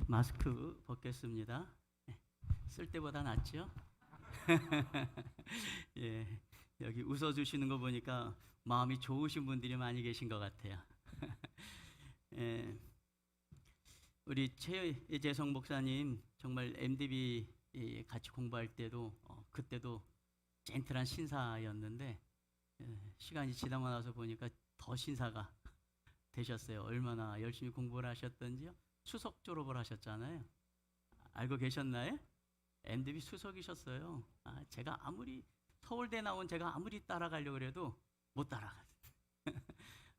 마스크 벗겠습니다. 쓸 때보다 낫죠? 예, 여기 웃어주시는 거 보니까 마음이 좋으신 분들이 많이 계신 것 같아요. 예, 우리 최재성 목사님 정말 MDB 같이 공부할 때도 그때도 젠틀한 신사였는데 시간이 지나고 나서 보니까 더 신사가 되셨어요. 얼마나 열심히 공부를 하셨던지요. 수석 졸업을 하셨잖아요. 알고 계셨나요? MDB 수석이셨어요. 제가 아무리 서울대 나온 제가 아무리 따라가려고 해도 못 따라가요.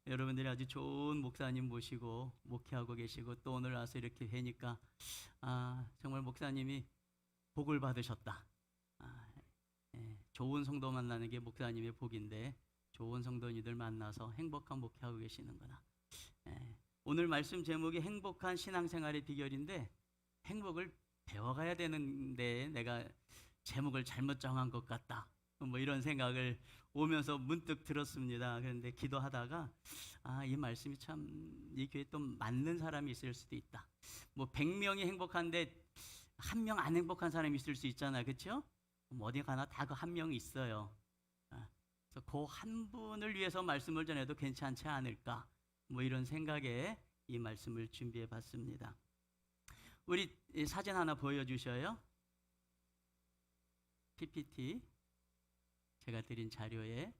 여러분들이 아주 좋은 목사님 모시고 목회하고 계시고 또 오늘 와서 이렇게 뵈니까 정말 목사님이 복을 받으셨다. 좋은 성도 만나는 게 목사님의 복인데 좋은 성도님들 만나서 행복한 목회하고 계시는구나. 오늘 말씀 제목이 행복한 신앙생활의 비결인데 행복을 배워가야 되는데 내가 제목을 잘못 정한 것 같다. 뭐 이런 생각을 오면서 문득 들었습니다. 그런데 기도하다가 이 말씀이 참 이 교회에 또 맞는 사람이 있을 수도 있다. 뭐 100명이 행복한데 한 명 안 행복한 사람이 있을 수 있잖아요. 그렇죠? 뭐 어디 가나 다 그 한 명이 있어요. 그래서 그 한 분을 위해서 말씀을 전해도 괜찮지 않을까? 뭐 이런 생각에 이 말씀을 준비해 봤습니다. 우리 사진 하나 보여주셔요. PPT 제가 드린 자료에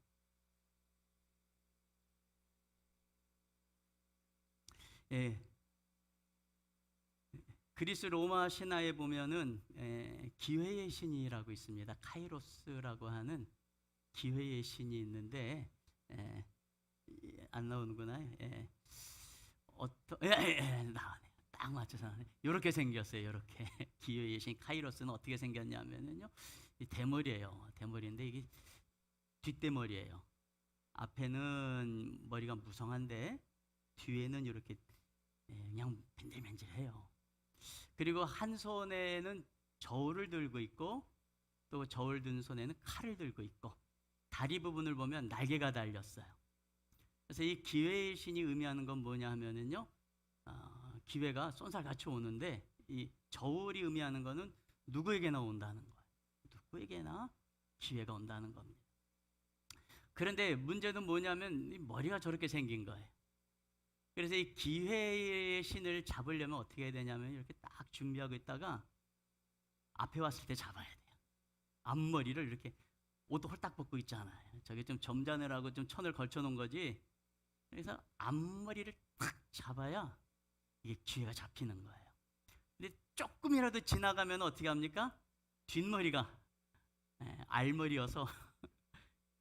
그리스 로마 신화에 보면은 기회의 신이라고 있습니다. 카이로스라고 하는 기회의 신이 있는데 안 나오는구나. 나오네. 딱 맞춰서 나오네. 이렇게 생겼어요. 이렇게 기회의 신 카이로스는 어떻게 생겼냐면요, 이 대머리예요. 대머리인데 이게 뒷대머리예요. 앞에는 머리가 무성한데 뒤에는 이렇게 그냥 벤질벤질해요. 그리고 한 손에는 저울을 들고 있고 또 저울 든 손에는 칼을 들고 있고 다리 부분을 보면 날개가 달렸어요. 그래서 이 기회의 신이 의미하는 건 뭐냐 하면은요, 기회가 쏜살같이 오는데 이 저울이 의미하는 거는 누구에게나 온다는 거예요. 누구에게나 기회가 온다는 겁니다. 그런데 문제는 뭐냐면 이 머리가 저렇게 생긴 거예요. 그래서 이 기회의 신을 잡으려면 어떻게 해야 되냐면 이렇게 딱 준비하고 있다가 앞에 왔을 때 잡아야 돼요. 앞머리를 이렇게 옷도 홀딱 벗고 있잖아요. 저게 좀 점잖으라고 좀 천을 걸쳐 놓은 거지. 그래서 앞머리를 탁 잡아야 이게 기회가 잡히는 거예요. 근데 조금이라도 지나가면 어떻게 합니까? 뒷머리가 알머리여서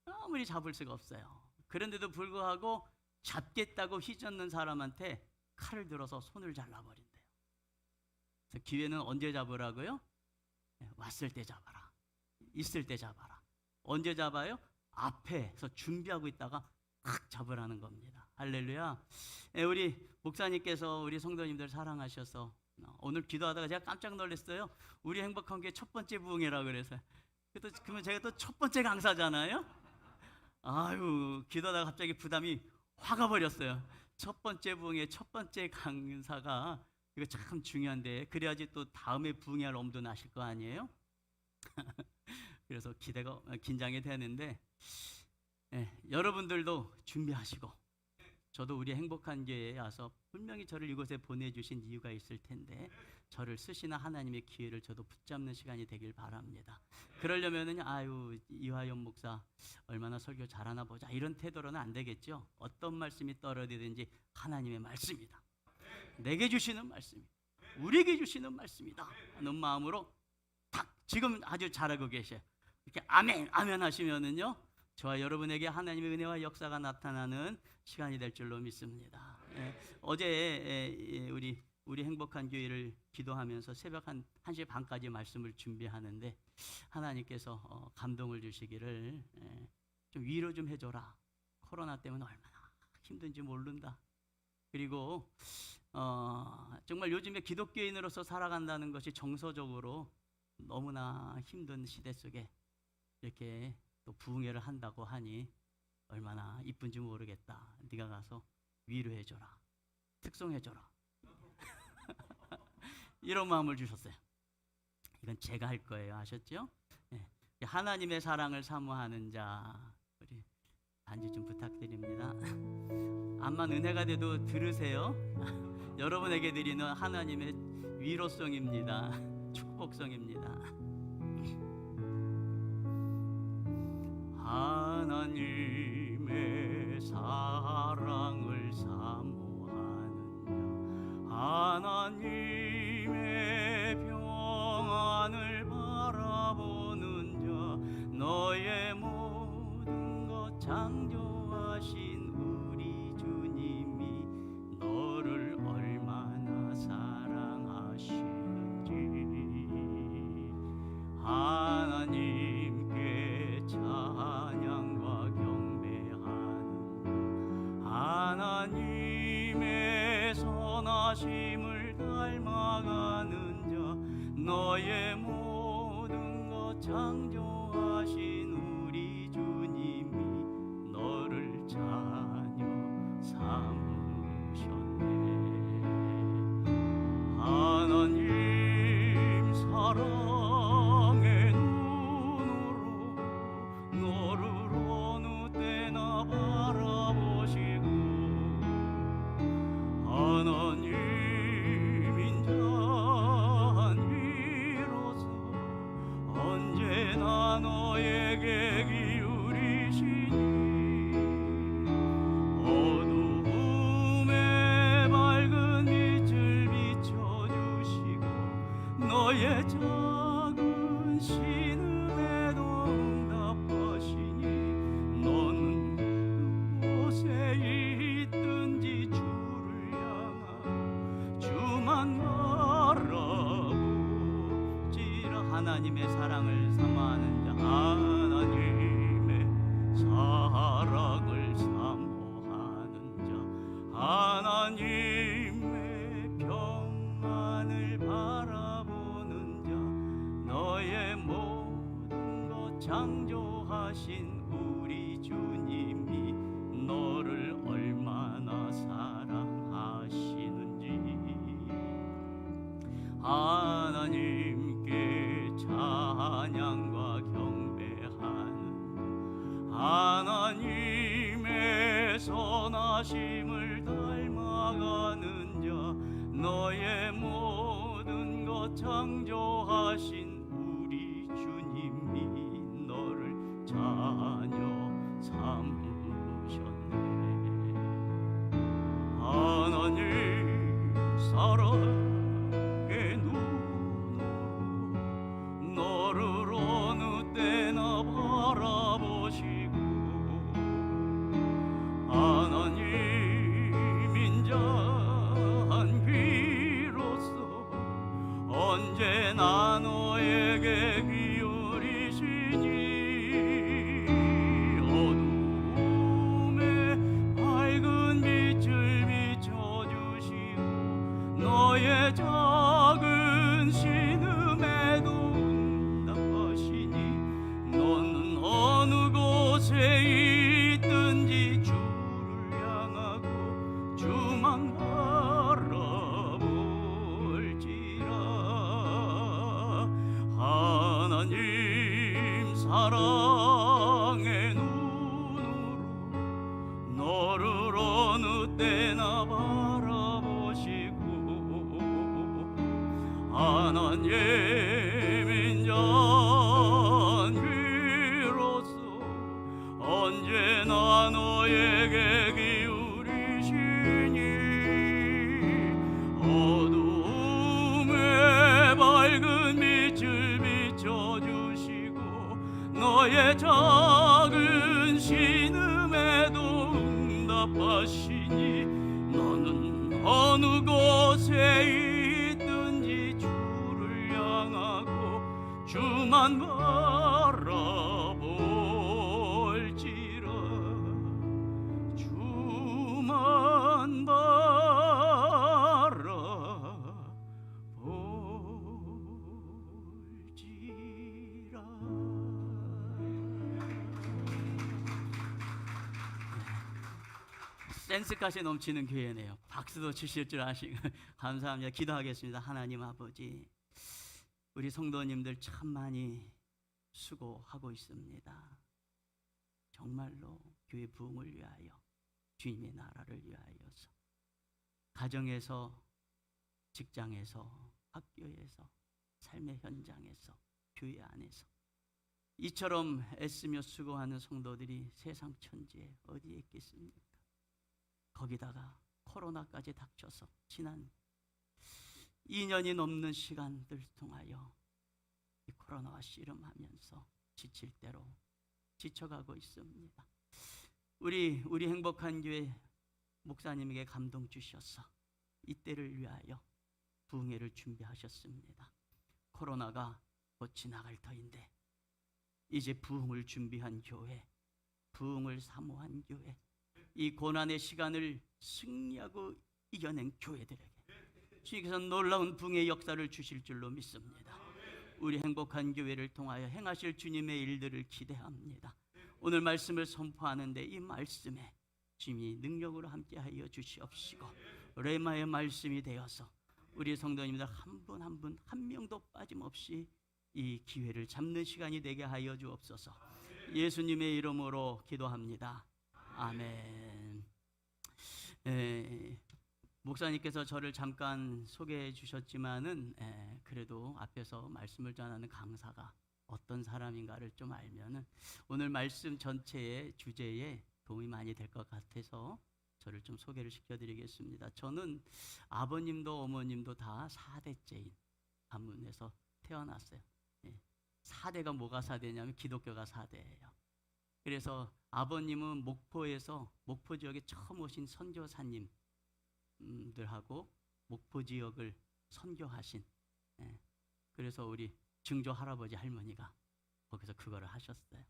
아무리 잡을 수가 없어요. 그런데도 불구하고 잡겠다고 휘젓는 사람한테 칼을 들어서 손을 잘라버린대요. 그래서 기회는 언제 잡으라고요? 왔을 때 잡아라. 있을 때 잡아라. 언제 잡아요? 앞에서 준비하고 있다가 탁 잡으라는 겁니다. 할렐루야. 우리 목사님께서 우리 성도님들 사랑하셔서 오늘 기도하다가 제가 깜짝 놀랐어요. 우리 행복한 게 첫 번째 부흥이라고 그래서 그러면 제가 또 첫 번째 강사잖아요. 기도하다가 갑자기 부담이 화가 버렸어요. 첫 번째 부흥의 첫 번째 강사가 이거 참 중요한데 그래야지 또 다음에 부흥할 엄도 나실 거 아니에요? 그래서 긴장이 되는데 여러분들도 준비하시고 저도 우리 행복한 교회에 와서 분명히 저를 이곳에 보내주신 이유가 있을 텐데 저를 쓰시는 하나님의 기회를 저도 붙잡는 시간이 되길 바랍니다. 그러려면은 이화연 목사 얼마나 설교 잘하나 보자 이런 태도로는 안 되겠죠. 어떤 말씀이 떨어지든지 하나님의 말씀이다. 내게 주시는 말씀이다. 우리에게 주시는 말씀이다 하는 마음으로 딱 지금 아주 잘하고 계셔요. 이렇게 아멘 아멘 하시면은요 저와 여러분에게 하나님의 은혜와 역사가 나타나는 시간이 될 줄로 믿습니다. 어제 우리 행복한 교회를 기도하면서 새벽 1시 반까지 말씀을 준비하는데 하나님께서 감동을 주시기를 좀 위로 좀 해줘라. 코로나 때문에 얼마나 힘든지 모른다. 그리고 정말 요즘에 기독교인으로서 살아간다는 것이 정서적으로 너무나 힘든 시대 속에 이렇게 또 부흥회를 한다고 하니 얼마나 이쁜지 모르겠다. 네가 가서 위로해줘라. 특송해줘라. 이런 마음을 주셨어요. 이건 제가 할 거예요. 아셨죠? 네. 하나님의 사랑을 사모하는 자, 우리 반주 좀 부탁드립니다. 암만 은혜가 돼도 들으세요. 여러분에게 드리는 하나님의 위로성입니다. 축복성입니다. 하나님의 사랑을 사모하는 자, 하나님의 평안을 바라보는 자, 너의 모든 것 창조하신 우리 주님이 너를 얼마나 사랑하시는지 하나님께 찬양과 경배하는 하나님의 선하심을 닮아가는 자, 너의 모든 것 창조하신 우리 주님이 너를 자녀 삼으셨네. 하나님 사랑의 눈으로 너를 어느 때나 바라보시고 하나님 인자한 비로소 언제나 너에게 기울이시니 어두움에 밝은 빛을 비춰주시고 너의 작은 신음에도 응답하시니 너는 그곳에 있든지 주를 향하고 주만 바라보지라. 하나님의 사랑을 사모하는 자, 하나님의 사랑을 사모하는 자, 하나님의 평안을 바라보는 자, 너의 모든 것 창조하신 우리 주님이 너를 얼마나 사랑하시는지 하나님께 찬양과 경배하는 하나님의 선하심을 닮아가는 자, 너의 모든 것 창조하신 우리 주님이 너를 자녀 삼으셨네. 하나님 사랑의 눈으로 너를 어느 때나 바라보시고 하나님 인자한 귀로서 언제나 너에게 기울이시니 어둠에 밝은 빛을 비춰주시고 너의 작은 신음에도 응답하시니 너는 어느 곳에 있든지 주를 향하고 주만 바라볼지라. 하나님 사랑의 눈으로 너를 어느 때나 바라보시고 하나님 인자한 귀로서 언제나 너에게 기울이시니 어두움에 밝은 빛을 비춰주시고 너의 작은 신음에도 응답하시니 너는 어느 곳에 있든지 주를 향하고 주만 바라볼지라. 주만 바라볼지라. 센스까지 넘치는 교회네요. 박수도 치실 줄 아시고 감사합니다. 기도하겠습니다. 하나님 아버지, 우리 성도님들 참 많이 수고하고 있습니다. 정말로 교회 부흥을 위하여, 주님의 나라를 위하여서, 가정에서, 직장에서, 학교에서, 삶의 현장에서, 교회 안에서 이처럼 애쓰며 수고하는 성도들이 세상 천지에 어디에 있겠습니까? 거기다가 코로나까지 닥쳐서 지난 2년이 넘는 시간들 통하여 이 코로나와 씨름하면서 지칠 대로 지쳐가고 있습니다. 우리 행복한 교회 목사님에게 감동 주셔서 이때를 위하여 부흥회를 준비하셨습니다. 코로나가 곧 지나갈 터인데 이제 부흥을 준비한 교회, 부흥을 사모한 교회, 이 고난의 시간을 승리하고 이겨낸 교회들에게 주님께서 놀라운 부흥의 역사를 주실 줄로 믿습니다. 우리 행복한 교회를 통하여 행하실 주님의 일들을 기대합니다. 오늘 말씀을 선포하는데 이 말씀에 주님이 능력으로 함께하여 주시옵시고 레마의 말씀이 되어서 우리 성도님들 한 분 한 분 한 명도 빠짐없이 이 기회를 잡는 시간이 되게 하여 주옵소서. 예수님의 이름으로 기도합니다. 아멘. 목사님께서 저를 잠깐 소개해 주셨지만은 그래도 앞에서 말씀을 전하는 강사가 어떤 사람인가를 좀 알면은 오늘 말씀 전체의 주제에 도움이 많이 될 것 같아서 저를 좀 소개를 시켜드리겠습니다. 저는 아버님도 어머님도 다 4대째인 가문에서 태어났어요. 4대가 뭐가 4대냐면 기독교가 4대예요. 그래서 아버님은 목포에서 목포 지역에 처음 오신 선교사님들하고 목포 지역을 선교하신, 그래서 우리 증조 할아버지 할머니가 거기서 그거를 하셨어요.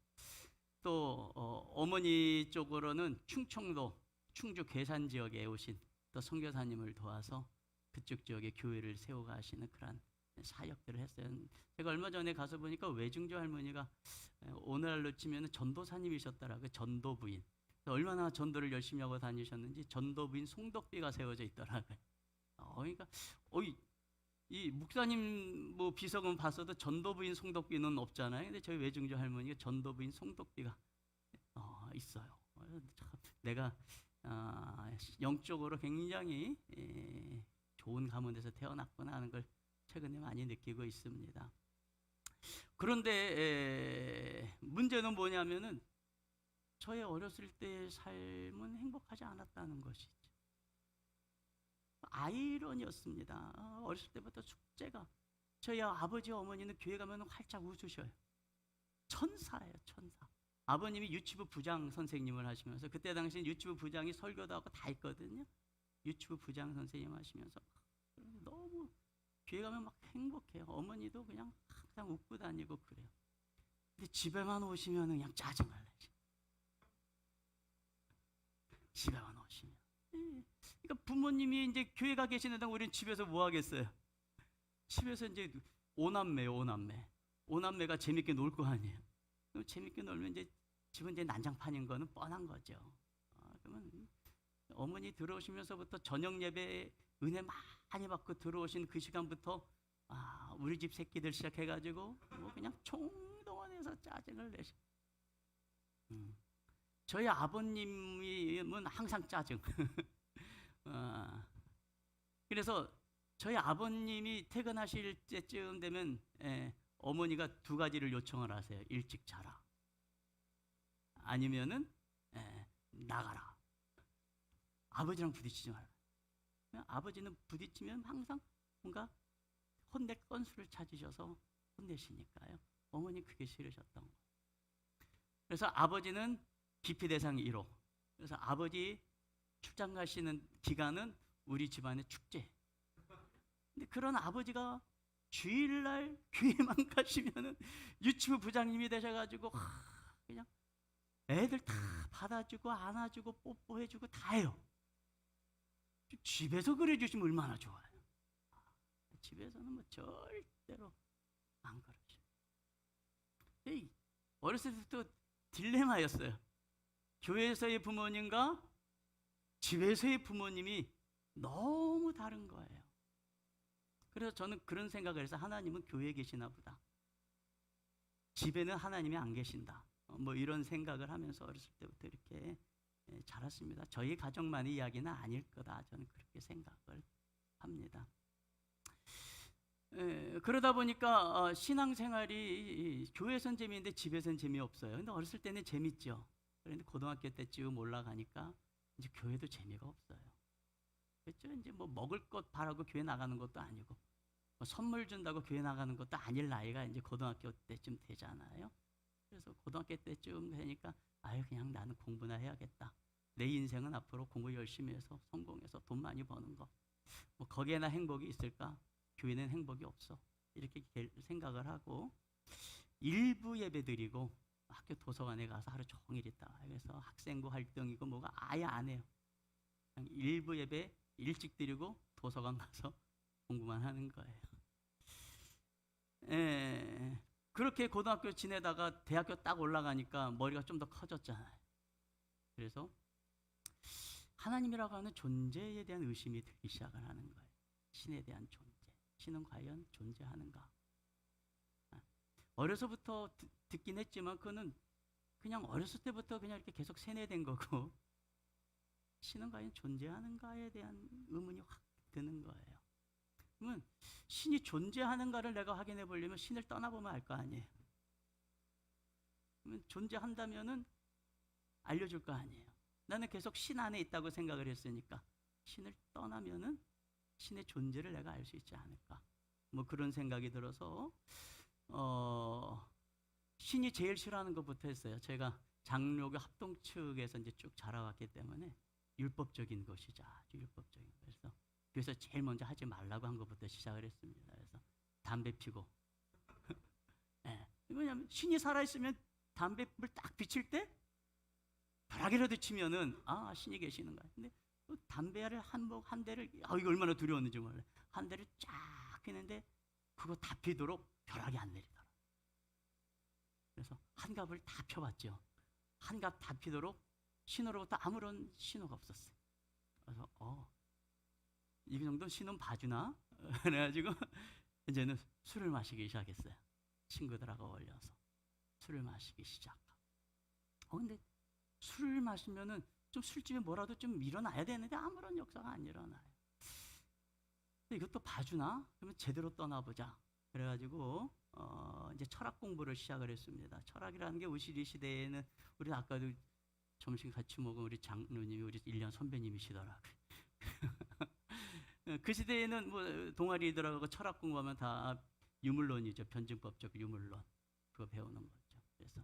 또 어머니 쪽으로는 충청도 충주 괴산 지역에 오신 또 선교사님을 도와서 그쪽 지역에 교회를 세워가시는 그런 사역들을 했어요. 제가 얼마 전에 가서 보니까 외증조 할머니가 오늘날로 치면 전도사님이셨더라고요. 전도부인. 얼마나 전도를 열심히 하고 다니셨는지 전도부인 송덕비가 세워져 있더라고요. 그러니까 이 목사님 뭐 비석은 봤어도 전도부인 송덕비는 없잖아요. 근데 저희 외증조 할머니가 전도부인 송덕비가 있어요. 내가 영적으로 굉장히 좋은 가문에서 태어났구나 하는 걸 최근에 많이 느끼고 있습니다. 그런데 문제는 뭐냐면은 저의 어렸을 때의 삶은 행복하지 않았다는 것이죠. 아이러니였습니다. 어렸을 때부터 숙제가, 저희 아버지 어머니는 교회 가면 활짝 웃으셔요. 천사예요, 천사. 아버님이 유치부 부장 선생님을 하시면서, 그때 당시 유치부 부장이 설교도 하고 다 있거든요. 유치부 부장 선생님 하시면서 너무 교회 가면 막 행복해요. 어머니도 그냥 항상 웃고 다니고 그래요. 근데 집에만 오시면 그냥 짜증을 내죠. 집에만 오시면. 그러니까 부모님이 이제 교회 가 계시는데 우리는 집에서 뭐 하겠어요? 집에서 이제 오남매요, 오남매. 오남매가 재밌게 놀 거 아니에요. 그럼 재밌게 놀면 이제 집은 이제 난장판인 거는 뻔한 거죠. 그러면 어머니 들어오시면서부터 저녁 예배 은혜 많이 받고 들어오신 그 시간부터 우리 집 새끼들 시작해가지고 뭐 그냥 총동원해서 짜증을 내셔. 저희 아버님은 항상 짜증. 그래서 저희 아버님이 퇴근하실 때쯤 되면 어머니가 두 가지를 요청을 하세요. 일찍 자라. 아니면은 나가라. 아버지랑 부딪히지 말라. 아버지는 부딪히면 항상 뭔가 혼낼 건수를 찾으셔서 혼내시니까요. 어머니 그게 싫으셨던 거예요. 그래서 아버지는 기피 대상 1호. 그래서 아버지 출장 가시는 기간은 우리 집안의 축제. 근데 그런 아버지가 주일날 교회만 가시면은 유치부 부장님이 되셔가지고 그냥 애들 다 받아주고 안아주고 뽀뽀해주고 다 해요. 집에서 그래주시면 얼마나 좋아요. 집에서는 뭐 절대로 안 그러죠. 어렸을 때부터 딜레마였어요. 교회에서의 부모님과 집에서의 부모님이 너무 다른 거예요. 그래서 저는 그런 생각을 해서 하나님은 교회에 계시나 보다. 집에는 하나님이 안 계신다. 뭐 이런 생각을 하면서 어렸을 때부터 이렇게 자랐습니다. 저희 가정만의 이야기는 아닐 거다. 저는 그렇게 생각을 합니다. 그러다 보니까 신앙생활이 교회에선 재미있는데 집에선 재미없어요. 근데 어렸을 때는 재밌죠. 그런데 고등학교 때쯤 올라가니까 이제 교회도 재미가 없어요. 그렇죠? 이제 뭐 먹을 것 바라고 교회 나가는 것도 아니고 뭐 선물 준다고 교회 나가는 것도 아닐 나이가 이제 고등학교 때쯤 되잖아요. 그래서 고등학교 때쯤 되니까 아유 그냥 나는 공부나 해야겠다. 내 인생은 앞으로 공부 열심히 해서 성공해서 돈 많이 버는 거. 뭐 거기에나 행복이 있을까? 교회는 행복이 없어. 이렇게 생각을 하고 일부 예배 드리고 학교 도서관에 가서 하루 종일 있다가 그래서 학생부 활동이고 뭐가 아예 안 해요. 그냥 일부 예배 일찍 드리고 도서관 가서 공부만 하는 거예요. 그렇게 고등학교 지내다가 대학교 딱 올라가니까 머리가 좀 더 커졌잖아요. 그래서 하나님이라고 하는 존재에 대한 의심이 들기 시작을 하는 거예요. 신에 대한 존재. 신은 과연 존재하는가? 어려서부터 듣긴 했지만 그거는 그냥 어렸을 때부터 그냥 이렇게 계속 세뇌된 거고 신은 과연 존재하는가에 대한 의문이 확 드는 거예요. 그러면 신이 존재하는가를 내가 확인해 보려면 신을 떠나보면 알 거 아니에요. 그러면 존재한다면은 알려줄 거 아니에요. 나는 계속 신 안에 있다고 생각을 했으니까 신을 떠나면은 신의 존재를 내가 알 수 있지 않을까. 뭐 그런 생각이 들어서 신이 제일 싫어하는 것부터 했어요. 제가 장로교 합동 측에서 이제 쭉 자라왔기 때문에 율법적인 것이죠. 아주 율법적인. 그래서 제일 먼저 하지 말라고 한 것부터 시작을 했습니다. 그래서 담배 피고. 네. 왜냐하면 신이 살아있으면 담배불 딱 비칠 때 벼락이라도 치면은 아 신이 계시는 거야. 근데 담배를 한 대를 이거 얼마나 두려웠는지 몰라요. 한 대를 쫙 피는데 그거 다 피도록 벼락이 안 내리더라. 그래서 한 갑을 다 펴봤죠. 한 갑 다 피도록 신호로부터 아무런 신호가 없었어요. 그래서 이 정도 신은 봐주나? 그래가지고 이제는 술을 마시기 시작했어요. 친구들하고 어울려서 술을 마시기 시작하고. 근데 술을 마시면은 좀 술집에 뭐라도 좀 일어나야 되는데 아무런 역사가 안 일어나요. 근데 이것도 봐주나? 그러면 제대로 떠나보자. 그래가지고 이제 철학 공부를 시작을 했습니다. 철학이라는 게 우리 시대에는 우리 아까도 점심 같이 먹은 우리 장로님이 우리 1년 선배님이시더라고요. 그 시대에는 뭐 동아리들하고 철학 공부하면 다 유물론이죠. 변증법적 유물론. 그거 배우는 거죠. 그래서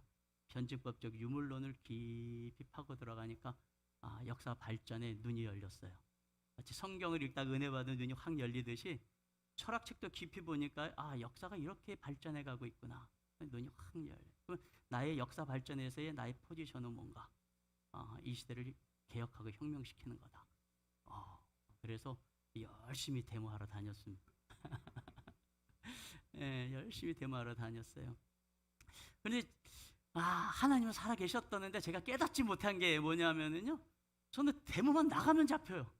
변증법적 유물론을 깊이 파고 들어가니까 역사 발전에 눈이 열렸어요. 마치 성경을 읽다 은혜 받은 눈이 확 열리듯이 철학책도 깊이 보니까 역사가 이렇게 발전해 가고 있구나. 눈이 확 열려요. 그럼 나의 역사 발전에서의 나의 포지션은 뭔가? 이 시대를 개혁하고 혁명시키는 거다. 그래서 열심히 데모하러 다녔습니다. 네, 열심히 데모하러 다녔어요. 그런데 하나님은 살아 계셨다는데 제가 깨닫지 못한 게 뭐냐면은요. 저는 데모만 나가면 잡혀요.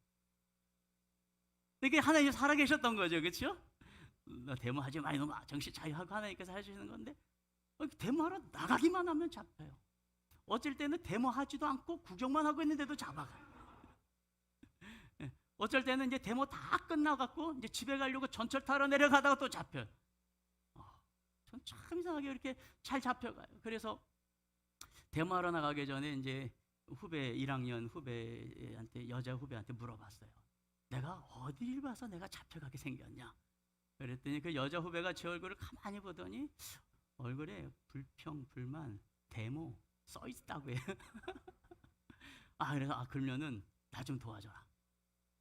이게 하나님이 살아 계셨던 거죠, 그렇죠? 나 데모하지 마, 이놈아. 정신 차리하고 하나님께서 하시는 건데 데모하러 나가기만 하면 잡혀요. 어쩔 때는 데모하지도 않고 구경만 하고 있는데도 잡아가요. 어쩔 때는 이제 데모 다 끝나갖고 이제 집에 가려고 전철 타러 내려가다가 또 잡혀요. 전 참 이상하게 이렇게 잘 잡혀가요. 그래서 데모하러 나가기 전에 이제 1학년 후배한테, 여자 후배한테 물어봤어요. 내가 어디를 봐서 내가 잡혀가게 생겼냐? 그랬더니 그 여자 후배가 제 얼굴을 가만히 보더니 얼굴에 불평, 불만, 데모 써 있다고 해요. 그래서 그러면은 나 좀 도와줘라.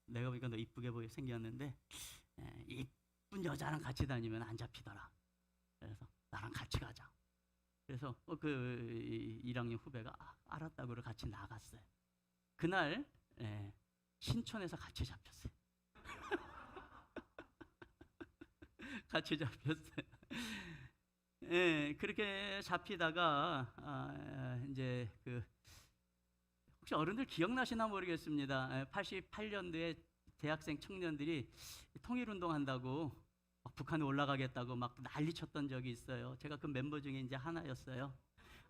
내가 보니까 너 이쁘게 보여 생겼는데 이쁜 여자랑 같이 다니면 안 잡히더라. 그래서 나랑 같이 가자. 그래서 그 1학년 후배가 알았다고 같이 나갔어요. 그날 신촌에서 같이 잡혔어요. 같이 잡혔어요. 그렇게 잡히다가 이제 혹시 어른들 기억나시나 모르겠습니다. 88년도에 대학생 청년들이 통일운동 한다고 막 북한에 올라가겠다고 막 난리쳤던 적이 있어요. 제가 그 멤버 중에 이제 하나였어요.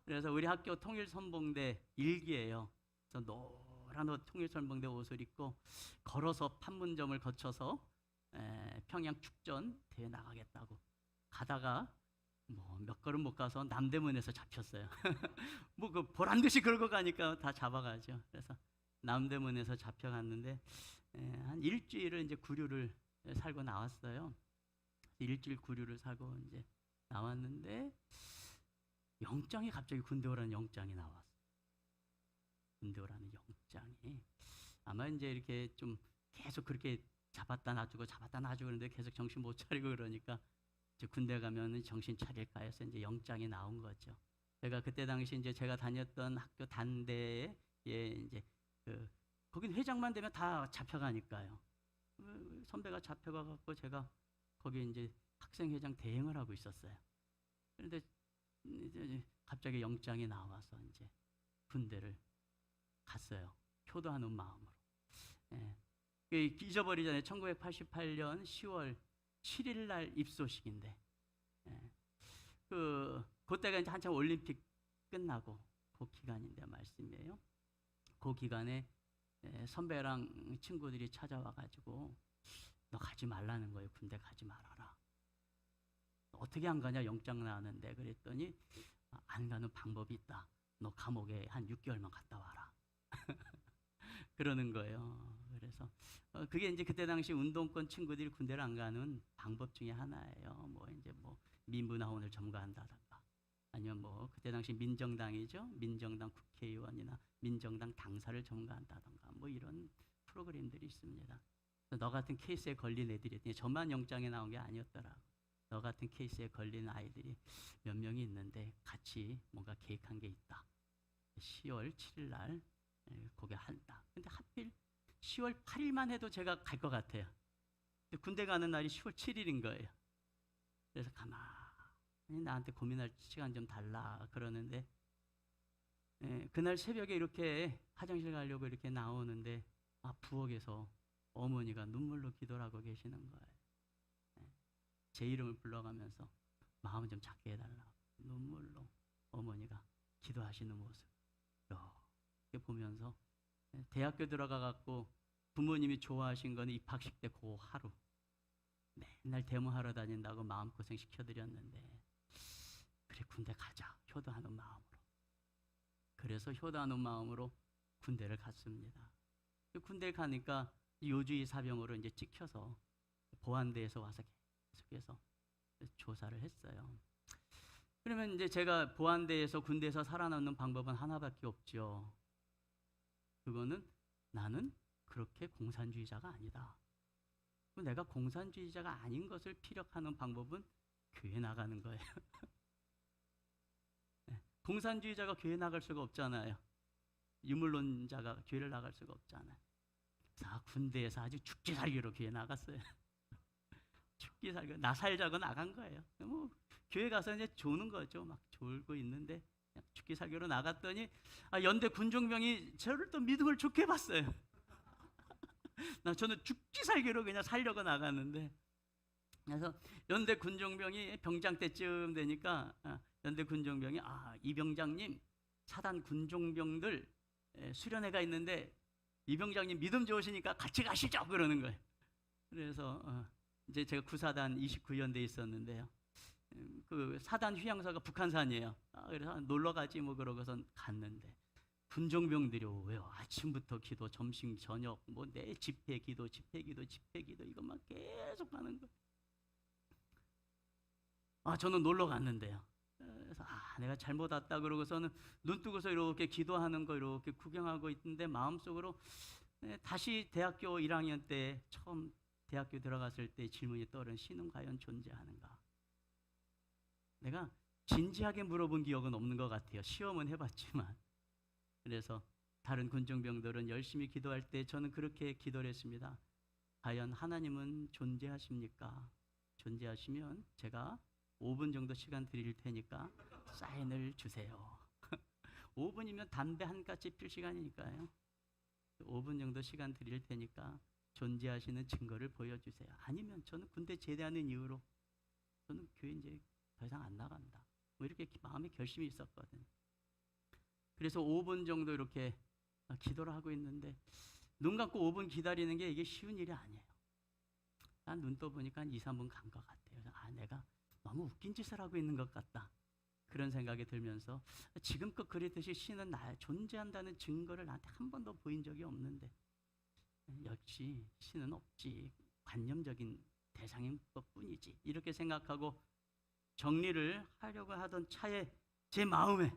그래서 우리 학교 통일선봉대 일기예요. 그래서 노란 옷 통일선봉대 옷을 입고 걸어서 판문점을 거쳐서 평양 축전 대회 나가겠다고 가다가 뭐 몇 걸음 못 가서 남대문에서 잡혔어요. 뭐 그 보란 듯이 그러고 가니까 다 잡아가죠. 그래서 남대문에서 잡혀갔는데 한 일주일을 이제 구류를 살고 나왔어요. 일주일 구류를 살고 이제 나왔는데 영장이 갑자기 군대 오라는 영장이 나왔어요. 군대 오라는 영장이 아마 이제 이렇게 좀 계속 그렇게 잡았다 놔주고 그러는데 계속 정신 못 차리고 그러니까 이제 군대 가면은 정신 차릴까 해서 이제 영장이 나온 거죠. 제가 그때 당시 이제 제가 다녔던 학교 단대에 이제 거긴 회장만 되면 다 잡혀가니까요. 선배가 잡혀가 갖고 제가 거기 이제 학생회장 대행을 하고 있었어요. 그런데 이제 갑자기 영장이 나와서 이제 군대를 갔어요. 효도하는 마음으로. 잊어버리잖아요. 1988년 10월 7일 날 입소식인데 그때가 이제 한참 올림픽 끝나고 그 기간인데 말씀이에요. 그 기간에 선배랑 친구들이 찾아와 가지고 너 가지 말라는 거예요. 군대 가지 말아라. 어떻게 안 가냐 영장 나왔는데 그랬더니 안 가는 방법이 있다. 너 감옥에 한 6개월만 갔다 와라. 그러는 거예요. 그래서 그게 이제 그때 당시 운동권 친구들이 군대를 안 가는 방법 중에 하나예요. 뭐 이제 뭐 민부나원을 점거한다든가 아니면 뭐 그때 당시 민정당이죠. 민정당 국회의원이나 민정당 당사를 점거한다든가 뭐 이런 프로그램들이 있습니다. 너 같은 케이스에 걸린 애들이 저만 영장에 나온 게 아니었더라. 너 같은 케이스에 걸린 아이들이 몇 명이 있는데 같이 뭔가 계획한 게 있다. 10월 7일 날 거기 한다. 근데 하필 10월 8일만 해도 제가 갈 것 같아요. 근데 군대 가는 날이 10월 7일인 거예요. 그래서 가만히 나한테 고민할 시간 좀 달라 그러는데 그날 새벽에 이렇게 화장실 가려고 이렇게 나오는데 부엌에서 어머니가 눈물로 기도를 하고 계시는 거예요. 제 이름을 불러가면서 마음 좀 작게 해달라. 눈물로 어머니가 기도하시는 모습 이렇게 보면서 대학교 들어가 갖고 부모님이 좋아하신 거는 입학식 때 그 하루 맨날 데모하러 다닌다고 마음고생 시켜드렸는데 그래 군대 가자 효도하는 마음으로. 그래서 효도하는 마음으로 군대를 갔습니다. 군대에 가니까 요주의 사병으로 이제 찍혀서 보안대에서 와서 계속해서 조사를 했어요. 그러면 이제 제가 보안대에서 군대에서 살아남는 방법은 하나밖에 없죠. 그거는 나는 그렇게 공산주의자가 아니다. 내가 공산주의자가 아닌 것을 피력하는 방법은 교회 나가는 거예요. 공산주의자가 교회 나갈 수가 없잖아요. 유물론자가 교회를 나갈 수가 없잖아요. 자, 군대에서 아주 죽기 살기로 교회 나갔어요. 죽기 살기 나 살자고 나간 거예요. 뭐 교회 가서 이제 조는 거죠. 막 졸고 있는데 죽기 살기로 나갔더니 연대 군종병이 저를 또 믿음을 좋게 봤어요. 저는 죽기 살기로 그냥 살려고 나갔는데 그래서 연대 군종병이 병장 때쯤 되니까 연대 군종병이 이 병장님 사단 군종병들 수련회가 있는데 이 병장님 믿음 좋으시니까 같이 가시죠 그러는 거예요. 그래서 이제 제가 구사단 29연대에 있었는데요. 그 사단 휴양소가 북한산이에요. 그래서 놀러 가지 뭐 그러고선 갔는데 군종병들이 왜요? 아침부터 기도, 점심, 저녁 뭐 내 집회 기도 이것만 계속 하는 거예요. 저는 놀러 갔는데요. 그래서 내가 잘못 왔다 그러고서는 눈 뜨고서 이렇게 기도하는 거 이렇게 구경하고 있는데 마음속으로 다시 대학교 1학년 때 처음 대학교 들어갔을 때 질문이 떠오른 신은 과연 존재하는가? 내가 진지하게 물어본 기억은 없는 것 같아요. 시험은 해봤지만. 그래서 다른 군종병들은 열심히 기도할 때 저는 그렇게 기도를 했습니다. 과연 하나님은 존재하십니까? 존재하시면 제가 5분 정도 시간 드릴 테니까 사인을 주세요. 5분이면 담배 한 가지 필 시간이니까요. 5분 정도 시간 드릴 테니까 존재하시는 증거를 보여주세요. 아니면 저는 군대 제대하는 이후로 저는 교회 이제 더 이상 안 나간다. 뭐 이렇게 마음의 결심이 있었거든요. 그래서 5분 정도 이렇게 기도를 하고 있는데 눈 감고 5분 기다리는 게 이게 쉬운 일이 아니에요. 난 눈 떠보니까 한 2, 3분 간 것 같아요. 내가 너무 웃긴 짓을 하고 있는 것 같다. 그런 생각이 들면서 지금껏 그랬듯이 신은 나 존재한다는 증거를 나한테 한 번도 보인 적이 없는데 역시 신은 없지. 관념적인 대상인 것뿐이지. 이렇게 생각하고 정리를 하려고 하던 차에 제 마음에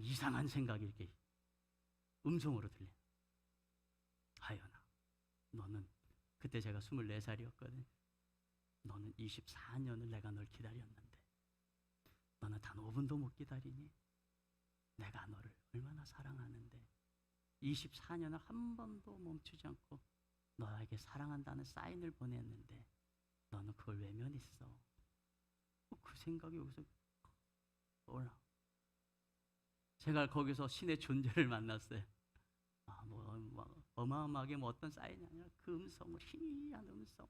이상한 생각이 이렇게 음성으로 들려요. 하연아, 너는 그때 제가 24살이었거든요. 너는 24년을 내가 널 기다렸는데 너는 단 5분도 못 기다리니? 내가 너를 얼마나 사랑하는데 24년을 한 번도 멈추지 않고 너에게 사랑한다는 사인을 보냈는데 너는 그걸 외면했어. 그 생각이 여기서 올라. 제가 거기서 신의 존재를 만났어요. 어마어마하게 어떤 사인이 아니라 그 음성을 희미한 음성.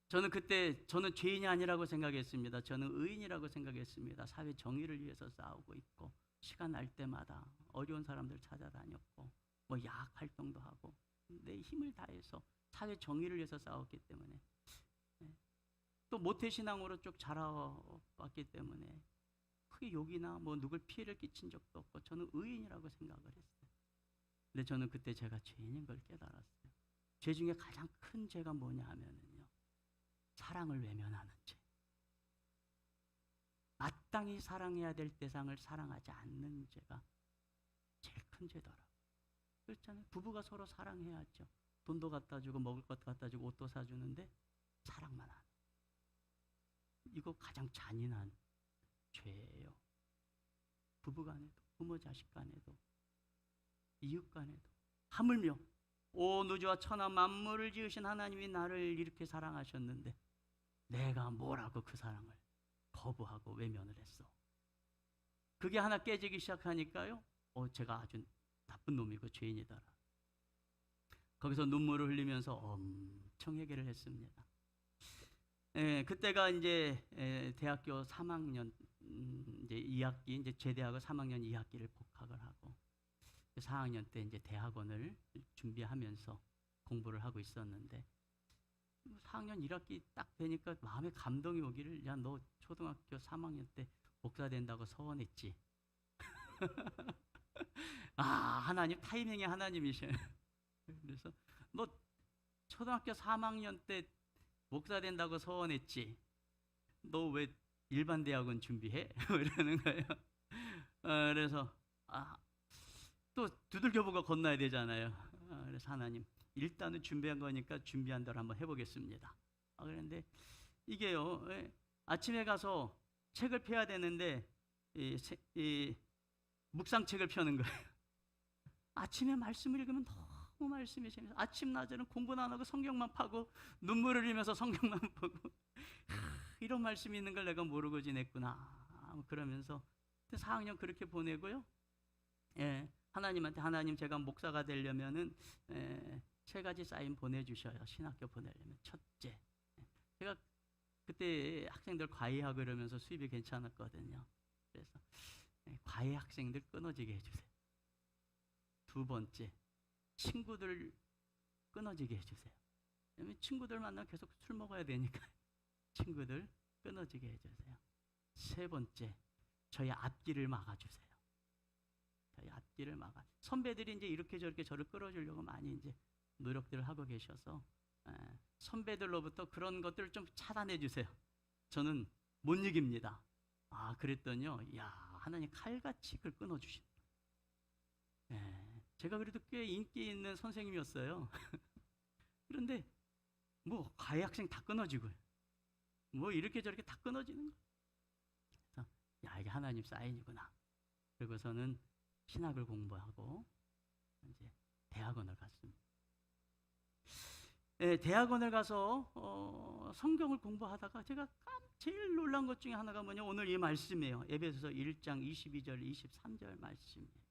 저는 그때 저는 죄인이 아니라고 생각했습니다. 저는 의인이라고 생각했습니다. 사회 정의를 위해서 싸우고 있고 시간 날 때마다 어려운 사람들 찾아다녔고 야학 활동도 하고 내 힘을 다해서 사회 정의를 위해서 싸웠기 때문에 또 모태신앙으로 쭉 자라왔기 때문에 크게 욕이나 누굴 피해를 끼친 적도 없고 저는 의인이라고 생각을 했어요. 근데 저는 그때 제가 죄인인 걸 깨달았어요. 죄 중에 가장 큰 죄가 뭐냐 하면은요, 사랑을 외면하는 죄. 마땅히 사랑해야 될 대상을 사랑하지 않는 죄가 제일 큰 죄더라고요. 그렇잖아요. 부부가 서로 사랑해야죠. 돈도 갖다 주고 먹을 것 갖다 주고 옷도 사주는데 사랑만 안 해요. 이거 가장 잔인한 죄예요. 부부 간에도 부모 자식 간에도 이웃 간에도 하물며 온 우주와 천하 만물을 지으신 하나님이 나를 이렇게 사랑하셨는데 내가 뭐라고 그 사랑을 거부하고 외면을 했어. 그게 하나 깨지기 시작하니까요, 제가 아주 나쁜 놈이고 죄인이더라. 거기서 눈물을 흘리면서 엄청 회개를 했습니다. 그때가 이제 대학교 3학년 이제 2학기 이제 제대하고 3학년 2학기를 복학을 하고 4학년 때 이제 대학원을 준비하면서 공부를 하고 있었는데 4학년 1학기 딱 되니까 마음에 감동이 오기를, 야, 너 초등학교 3학년 때 목사 된다고 서원했지. 하나님 타이밍이 하나님이셔. 그래서 너 초등학교 3학년 때 목사 된다고 서원했지. 너 왜 일반 대학원 준비해? 이러는 거예요. 그래서 또 두들겨보고 건너야 되잖아요. 그래서 하나님, 일단은 준비한 거니까 준비한 대로 한번 해보겠습니다. 그런데 이게요, 아침에 가서 책을 펴야 되는데 이 묵상책을 펴는 거예요. 아침에 말씀을 읽으면 너무 말씀이 재밌어요. 아침 낮에는 공부는 안 하고 성경만 파고 눈물을 흘리면서 성경만 보고 이런 말씀이 있는 걸 내가 모르고 지냈구나. 그러면서 4학년 그렇게 보내고요. 하나님한테, 하나님, 제가 목사가 되려면은 3가지 사인 보내주셔요. 신학교 보내려면. 첫째, 제가 그때 학생들 과외하고 이러면서 수입이 괜찮았거든요. 그래서 과외 학생들 끊어지게 해주세요. 2번째, 친구들 끊어지게 해주세요. 왜냐면 친구들 만나면 계속 술 먹어야 되니까 친구들 끊어지게 해주세요. 3번째, 저희 앞길을 막아주세요. 저희 앞길을 막아. 선배들이 이제 이렇게 저렇게 저를 끌어주려고 많이 이제 노력들을 하고 계셔서 선배들로부터 그런 것들을 좀 차단해 주세요. 저는 못 이깁니다. 그랬더니요, 야, 하나님 칼같이 그걸 끊어주신다. 제가 그래도 꽤 인기 있는 선생님이었어요. 그런데 과외 학생 다 끊어지고요. 이렇게 저렇게 다 끊어지는 거예요. 그래서 야, 이게 하나님 사인이구나. 그리고서는 신학을 공부하고 이제 대학원을 갔습니다. 대학원을 가서 성경을 공부하다가 제가 깜짝 제일 놀란 것 중에 하나가 뭐냐, 오늘 이 말씀이에요. 에베소서 1장 22절 23절 말씀이에요.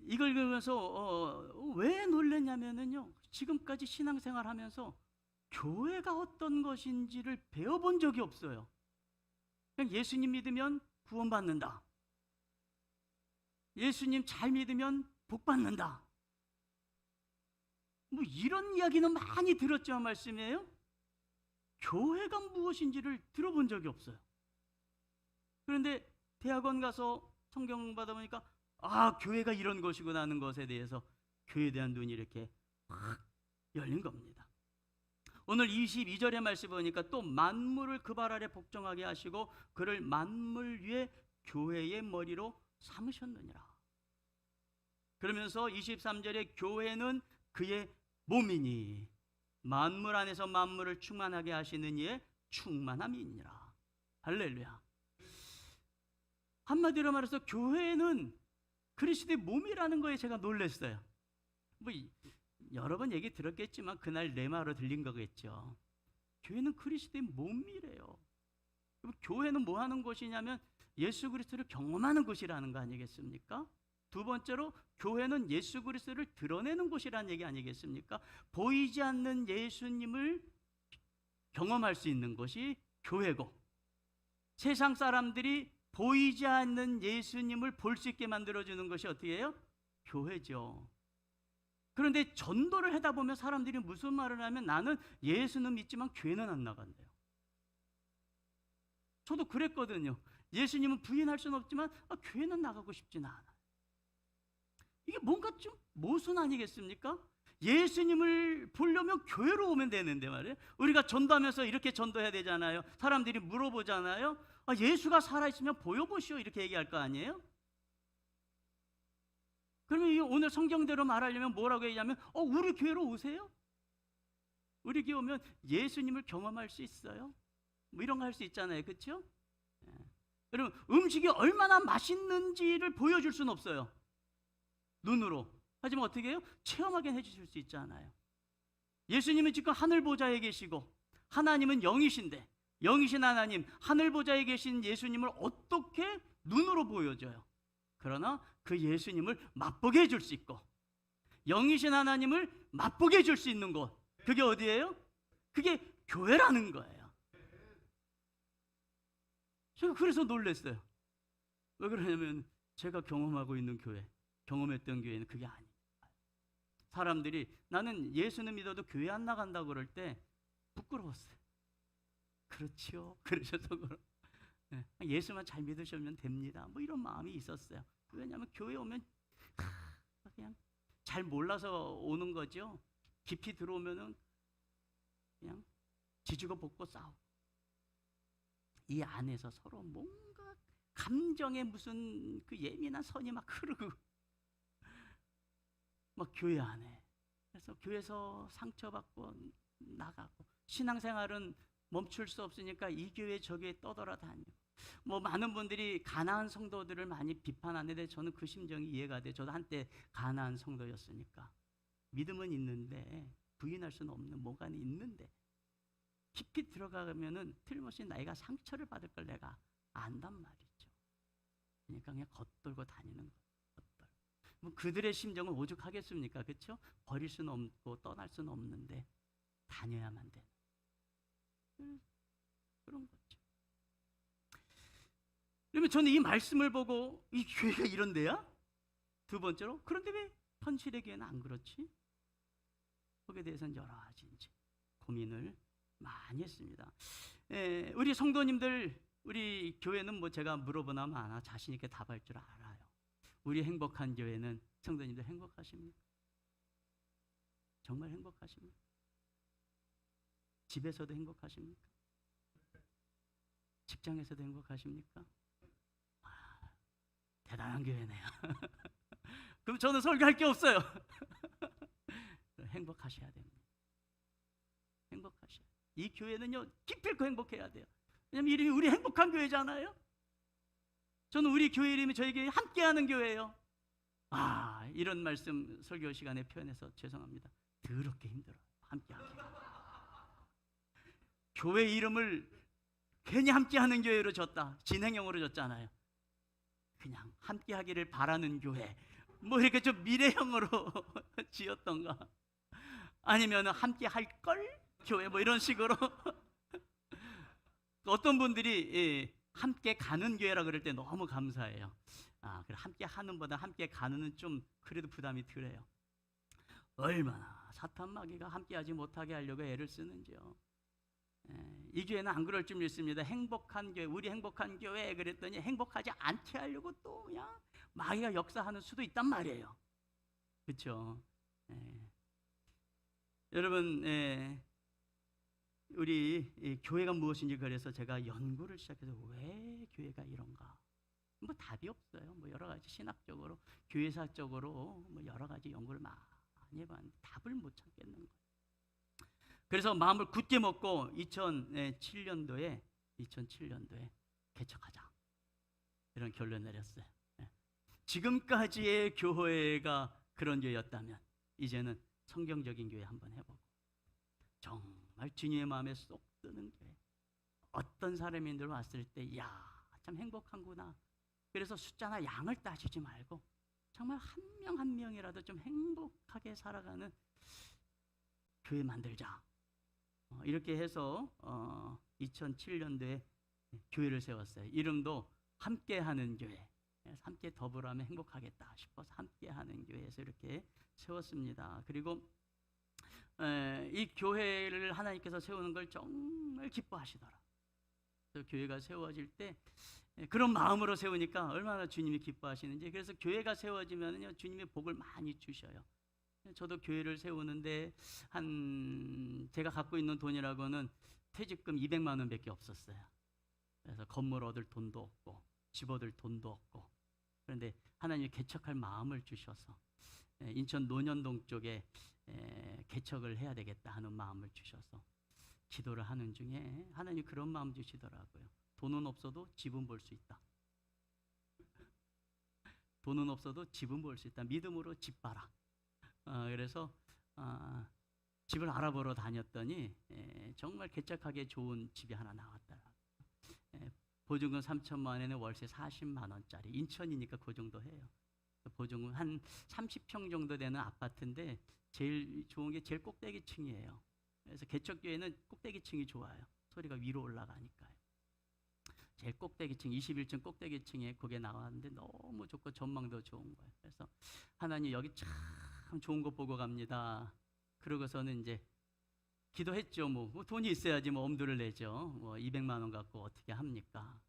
이걸 읽으면서 왜 놀랐냐면요, 지금까지 신앙생활 하면서 교회가 어떤 것인지를 배워본 적이 없어요. 그냥 예수님 믿으면 구원받는다, 예수님 잘 믿으면 복받는다, 뭐 이런 이야기는 많이 들었지만 말씀이에요, 교회가 무엇인지를 들어본 적이 없어요. 그런데 대학원 가서 성경 받아 보니까 교회가 이런 것이구나 하는 것에 대해서 교회에 대한 눈이 이렇게 확 열린 겁니다. 오늘 22절의 말씀 보니까 또 만물을 그 발 아래 복종하게 하시고 그를 만물 위에 교회의 머리로 삼으셨느니라. 그러면서 23절에 교회는 그의 몸이니 만물 안에서 만물을 충만하게 하시는 이의 충만함이니라. 할렐루야. 한마디로 말해서 교회는 그리스도의 몸이라는 거에 제가 놀랐어요. 뭐 여러 번 얘기 들었겠지만 그날 내 말로 들린 거겠죠. 교회는 그리스도의 몸이래요. 교회는 뭐 하는 곳이냐면 예수 그리스도를 경험하는 곳이라는 거 아니겠습니까? 두 번째로 교회는 예수 그리스도를 드러내는 곳이라는 얘기 아니겠습니까? 보이지 않는 예수님을 경험할 수 있는 것이 교회고, 세상 사람들이 보이지 않는 예수님을 볼 수 있게 만들어주는 것이 어떻게 해요? 교회죠. 그런데 전도를 하다 보면 사람들이 무슨 말을 하면 나는 예수는 믿지만 교회는 안 나간대요. 저도 그랬거든요. 예수님은 부인할 수는 없지만 교회는 나가고 싶지는 않아요. 이게 뭔가 좀 모순 아니겠습니까? 예수님을 보려면 교회로 오면 되는데 말이에요. 우리가 전도하면서 이렇게 전도해야 되잖아요. 사람들이 물어보잖아요. 예수가 살아있으면 보여보시오, 이렇게 얘기할 거 아니에요? 그러면 오늘 성경대로 말하려면 뭐라고 얘기하면 우리 교회로 오세요. 우리 교회 오면 예수님을 경험할 수 있어요. 뭐 이런 거 할 수 있잖아요. 그렇죠? 여러분, 음식이 얼마나 맛있는지를 보여줄 수는 없어요, 눈으로. 하지만 어떻게 해요? 체험하게 해주실 수 있잖아요. 예수님은 지금 하늘 보좌에 계시고 하나님은 영이신데, 영이신 하나님, 하늘 보좌에 계신 예수님을 어떻게 눈으로 보여줘요? 그러나 그 예수님을 맛보게 해줄 수 있고, 영이신 하나님을 맛보게 해줄 수 있는 곳, 그게 어디예요? 그게 교회라는 거예요. 제가 그래서 놀랐어요. 왜 그러냐면 제가 경험하고 있는 교회, 경험했던 교회는 그게 아니에요. 사람들이 나는 예수는 믿어도 교회 안 나간다고 그럴 때 부끄러웠어요. 그렇지요, 그러셔서 예수만 잘 믿으시면 됩니다, 뭐 이런 마음이 있었어요. 왜냐하면 교회 오면 그냥 잘 몰라서 오는 거죠. 깊이 들어오면은 그냥 지지고 볶고 싸우고, 이 안에서 서로 뭔가 감정에 무슨 그 예민한 선이 막 흐르고 막 교회 안에. 그래서 교회에서 상처받고 나가고, 신앙생활은 멈출 수 없으니까 이 교회 저 교회 떠돌아다니고, 뭐 많은 분들이 가나안 성도들을 많이 비판하는데 저는 그 심정이 이해가 돼요. 저도 한때 가나안 성도였으니까. 믿음은 있는데 부인할 수는 없는 뭐가 있는데 깊이 들어가면은 틀림없이 내가 상처를 받을 걸 내가 안단 말이죠. 그러니까 그냥 겉돌고 다니는 거예요. 뭐 그들의 심정은 오죽하겠습니까? 그렇죠? 버릴 수는 없고 떠날 수는 없는데 다녀야만 되는 그런 거죠. 그러면 저는 이 말씀을 보고 이 교회가 이런 데야? 두 번째로, 그런데 왜 현실의 교회는 안 그렇지? 거기에 대해서는 여러 가지 이제 고민을 많이 했습니다. 우리 성도님들, 우리 교회는 뭐 제가 물어보나 마나 자신 있게 답할 줄 알아요. 우리 행복한 교회는 성도님들 행복하십니까? 정말 행복하십니까? 집에서도 행복하십니까? 직장에서도 행복하십니까? 대단한 교회네요. 그럼 저는 설교할 게 없어요. 행복하셔야 됩니다. 행복하셔야 돼요. 이 교회는요, 기필코 행복해야 돼요. 왜냐면 이름이 우리 행복한 교회잖아요. 저는 우리 교회 이름이 저에게 함께하는 교회예요. 이런 말씀 설교 시간에 표현해서 죄송합니다. 더럽게 힘들어요, 함께하기가. 교회 이름을 괜히 함께하는 교회로 줬다. 진행형으로 줬잖아요. 그냥 함께하기를 바라는 교회, 뭐 이렇게 좀 미래형으로 지었던가, 아니면 함께할 걸 교회, 뭐 이런 식으로. 어떤 분들이 함께 가는 교회라 그럴 때 너무 감사해요. 그래, 함께 하는보다 함께 가는은 좀 그래도 부담이 덜해요. 얼마나 사탄 마귀가 함께하지 못하게 하려고 애를 쓰는지요. 이 교회는 안 그럴 줄 믿습니다. 행복한 교회, 우리 행복한 교회 그랬더니 행복하지 않게 하려고 또 그냥 마귀가 역사하는 수도 있단 말이에요. 그렇죠? 여러분, 우리 교회가 무엇인지 그래서 제가 연구를 시작해서 왜 교회가 이런가? 뭐 답이 없어요. 뭐 여러 가지 신학적으로, 교회사적으로 뭐 여러 가지 연구를 많이 해봤는데 답을 못 찾겠는 거예요. 그래서 마음을 굳게 먹고 2007년도에 개척하자, 이런 결론 내렸어요. 지금까지의 교회가 그런 교회였다면 이제는 성경적인 교회 한번 해보고, 정말 주님의 마음에 쏙 드는 교회, 어떤 사람인들 왔을 때 야, 참 행복한구나. 그래서 숫자나 양을 따지지 말고 정말 한 명 한 명이라도 좀 행복하게 살아가는 교회 만들자. 이렇게 해서 2007년도에 교회를 세웠어요. 이름도 함께하는 교회. 함께 더불어하면 행복하겠다 싶어서 함께하는 교회에서 이렇게 세웠습니다. 그리고 이 교회를 하나님께서 세우는 걸 정말 기뻐하시더라. 그래서 교회가 세워질 때 그런 마음으로 세우니까 얼마나 주님이 기뻐하시는지. 그래서 교회가 세워지면요, 주님의 복을 많이 주셔요. 저도 교회를 세우는데 제가 갖고 있는 돈이라고는 퇴직금 200만 원밖에 없었어요. 그래서 건물 얻을 돈도 없고 집 얻을 돈도 없고, 그런데 하나님이 개척할 마음을 주셔서 인천 논현동 쪽에 개척을 해야 되겠다 하는 마음을 주셔서 기도를 하는 중에 하나님이 그런 마음 주시더라고요. 돈은 없어도 집은 볼 수 있다. 돈은 없어도 집은 볼 수 있다. 믿음으로 집 봐라. 그래서 집을 알아보러 다녔더니 정말 개척하기에 좋은 집이 하나 나왔더라고요. 보증금 3천만 원에는 월세 40만 원짜리. 인천이니까 그 정도 해요. 보증금 한 30평 정도 되는 아파트인데 제일 좋은 게 제일 꼭대기층이에요. 그래서 개척교회는 꼭대기층이 좋아요. 소리가 위로 올라가니까요. 제일 꼭대기층, 21층 꼭대기층에 그게 나왔는데 너무 좋고 전망도 좋은 거예요. 그래서 하나님 여기 참 좋은 거 보고 갑니다. 그러고서는 이제 기도했죠. 뭐 돈이 있어야지 뭐 엄두를 내죠. 뭐 200만 원 갖고 어떻게 합니까?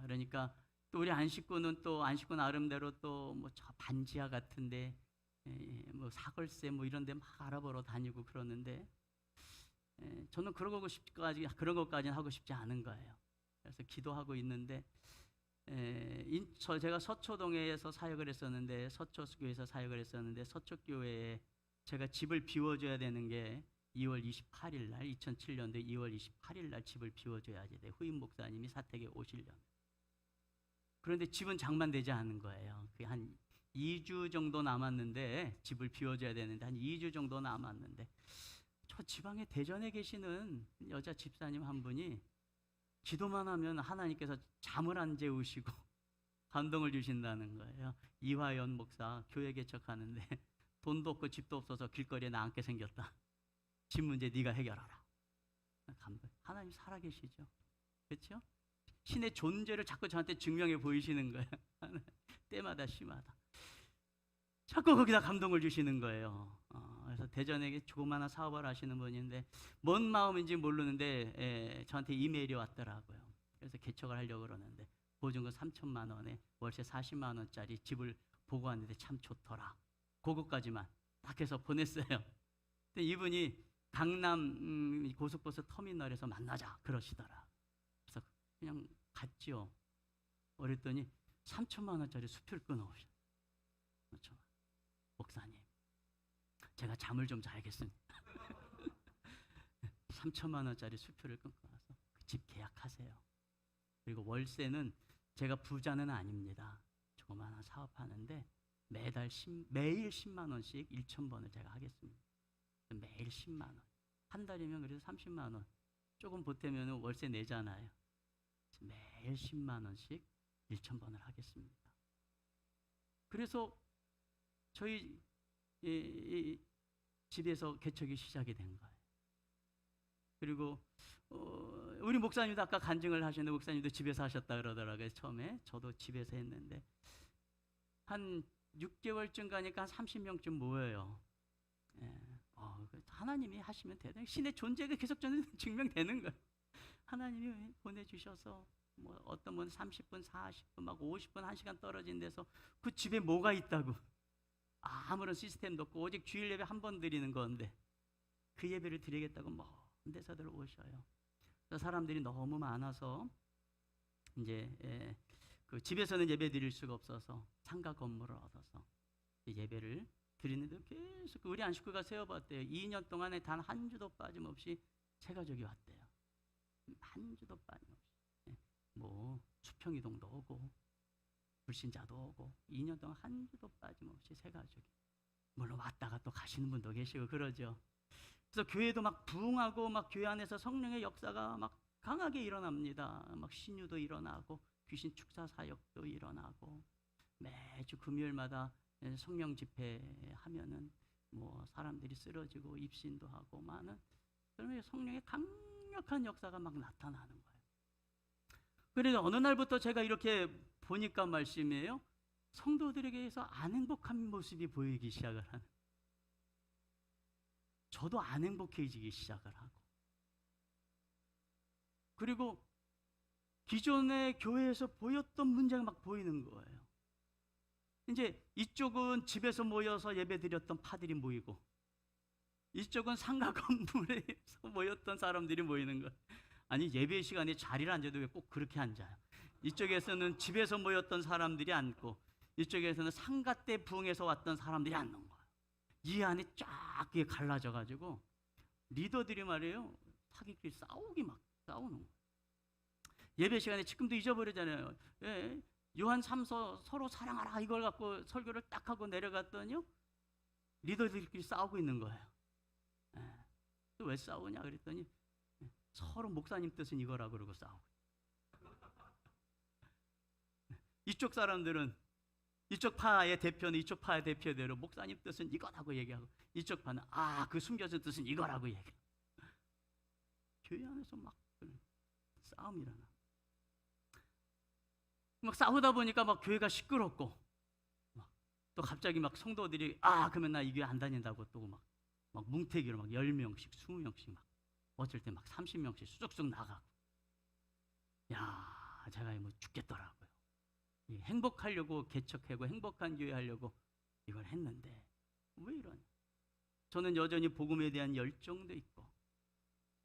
그러니까 또 우리 안식구는 또 안식구 나름대로 또 뭐 저 반지하 같은데 뭐 사골세 뭐 이런 데 막 알아보러 다니고 그러는데 저는 그런 것까지는 하고 싶지 않은 거예요. 그래서 기도하고 있는데 제가 서초동에서 사역을 했었는데, 서초교회에서 사역을 했었는데, 서초교회에 제가 집을 비워줘야 되는 게 2월 28일 날, 2007년도 2월 28일 날 집을 비워줘야지 돼. 후임 목사님이 사택에 오시려면. 그런데 집은 장만되지 않은 거예요. 그게 한 2주 정도 남았는데, 집을 비워줘야 되는데 한 2주 정도 남았는데, 저 지방에 대전에 계시는 여자 집사님 한 분이 기도만 하면 하나님께서 잠을 안 재우시고 감동을 주신다는 거예요. 이화연 목사 교회 개척하는데 돈도 없고 집도 없어서 길거리에 나앉게 생겼다. 집 문제 네가 해결하라. 감동. 하나님 살아계시죠. 그렇죠? 신의 존재를 자꾸 저한테 증명해 보이시는 거예요. 때마다 시마다. 자꾸 거기다 감동을 주시는 거예요. 그래서 대전에 조그마한 사업을 하시는 분인데 뭔 마음인지 모르는데 저한테 이메일이 왔더라고요. 그래서 개척을 하려고 그러는데 보증금 3천만 원에 월세 40만 원짜리 집을 보고 왔는데 참 좋더라. 그거까지만 딱 해서 보냈어요. 근데 이분이 강남 고속버스 터미널에서 만나자 그러시더라. 그래서 그냥 갔죠. 그랬더니 3천만 원짜리 수표를 끊어오셨어요. 그렇죠. 목사님, 제가 잠을 좀 자야겠습니다. 3천만 원짜리 수표를 끊고 나서 그 집 계약하세요. 그리고 월세는 제가 부자는 아닙니다. 조그마한 사업하는데 매일 10만 원씩 1,000번을 제가 하겠습니다. 매일 10만 원. 한 달이면 그래도 30만 원. 조금 보태면 월세 내잖아요. 매일 10만 원씩 1,000번을 하겠습니다. 그래서 저희 집에서 개척이 시작이 된 거예요. 그리고 우리 목사님도 아까 간증을 하셨는데 목사님도 집에서 하셨다 그러더라고요. 처음에 저도 집에서 했는데 한 6개월쯤 가니까 한 30명쯤 모여요. 하나님이 하시면 되는 신의 존재가 계속 저는 증명되는 거예요. 하나님이 보내주셔서 뭐 어떤 분은 30분, 40분, 막 50분, 1시간 떨어진 데서 그 집에 뭐가 있다고 아무런 시스템도 없고 오직 주일 예배 한 번 드리는 건데 그 예배를 드리겠다고 먼 데서들 오셔요. 그래서 사람들이 너무 많아서 이제 그 집에서는 예배 드릴 수가 없어서 상가 건물을 얻어서 예배를 드리는데 계속 우리 안식구가 세워봤대요. 2년 동안에 단 한 주도 빠짐없이 새 가족이 왔대요. 한 주도 빠짐없이. 뭐 수평이동도 오고 불신자도 오고 2년 동안 한 주도 빠짐없이 새 가족이. 물론 왔다가 또 가시는 분도 계시고 그러죠. 그래서 교회도 막 부흥하고 막 교회 안에서 성령의 역사가 막 강하게 일어납니다. 막 신유도 일어나고 귀신 축사 사역도 일어나고 매주 금요일마다 성령 집회 하면은 뭐 사람들이 쓰러지고 입신도 하고 많은 그러면 성령의 강력한 역사가 막 나타나는 거예요. 그래서 어느 날부터 제가 이렇게 보니까 말씀이에요. 성도들에게서 안 행복한 모습이 보이기 시작을 하는. 저도 안 행복해지기 시작을 하고. 그리고 기존의 교회에서 보였던 문제가 막 보이는 거예요. 이제 이쪽은 집에서 모여서 예배드렸던 파들이 모이고 이쪽은 상가 건물에서 모였던 사람들이 모이는 거예요. 아니 예배 시간에 자리를 앉아도 왜 꼭 그렇게 앉아요? 이쪽에서는 집에서 모였던 사람들이 앉고 이쪽에서는 상가 때 부흥해서 왔던 사람들이 앉는 거예요. 이 안에 쫙 갈라져 가지고 리더들이 말이에요. 사기끼리 싸우는 거예요. 예배 시간에 지금도 잊어버리잖아요. 예, 요한 3서 서로 사랑하라 이걸 갖고 설교를 딱 하고 내려갔더니요. 리더들끼리 싸우고 있는 거예요. 예, 또 왜 싸우냐 그랬더니 서로 목사님 뜻은 이거라 그러고 싸우고. 이쪽 사람들은 이쪽 파의 대표는 이쪽 파의 대표대로 목사님 뜻은 이거라고 얘기하고 이쪽 파는 그 숨겨진 뜻은 이거라고 얘기하고. 교회 안에서 막 싸움이 일어나. 막 싸우다 보니까 막 교회가 시끄럽고 또 갑자기 막 성도들이 그러면 나 이 교회 안 다닌다고 또 막 뭉태기로 막 10명씩 20명씩 막 어쩔 때 막 30명씩 쑥쑥 나가고. 야, 제가 뭐 죽겠더라고요. 행복하려고 개척하고 행복한 교회 하려고 이걸 했는데 왜 이러냐. 저는 여전히 복음에 대한 열정도 있고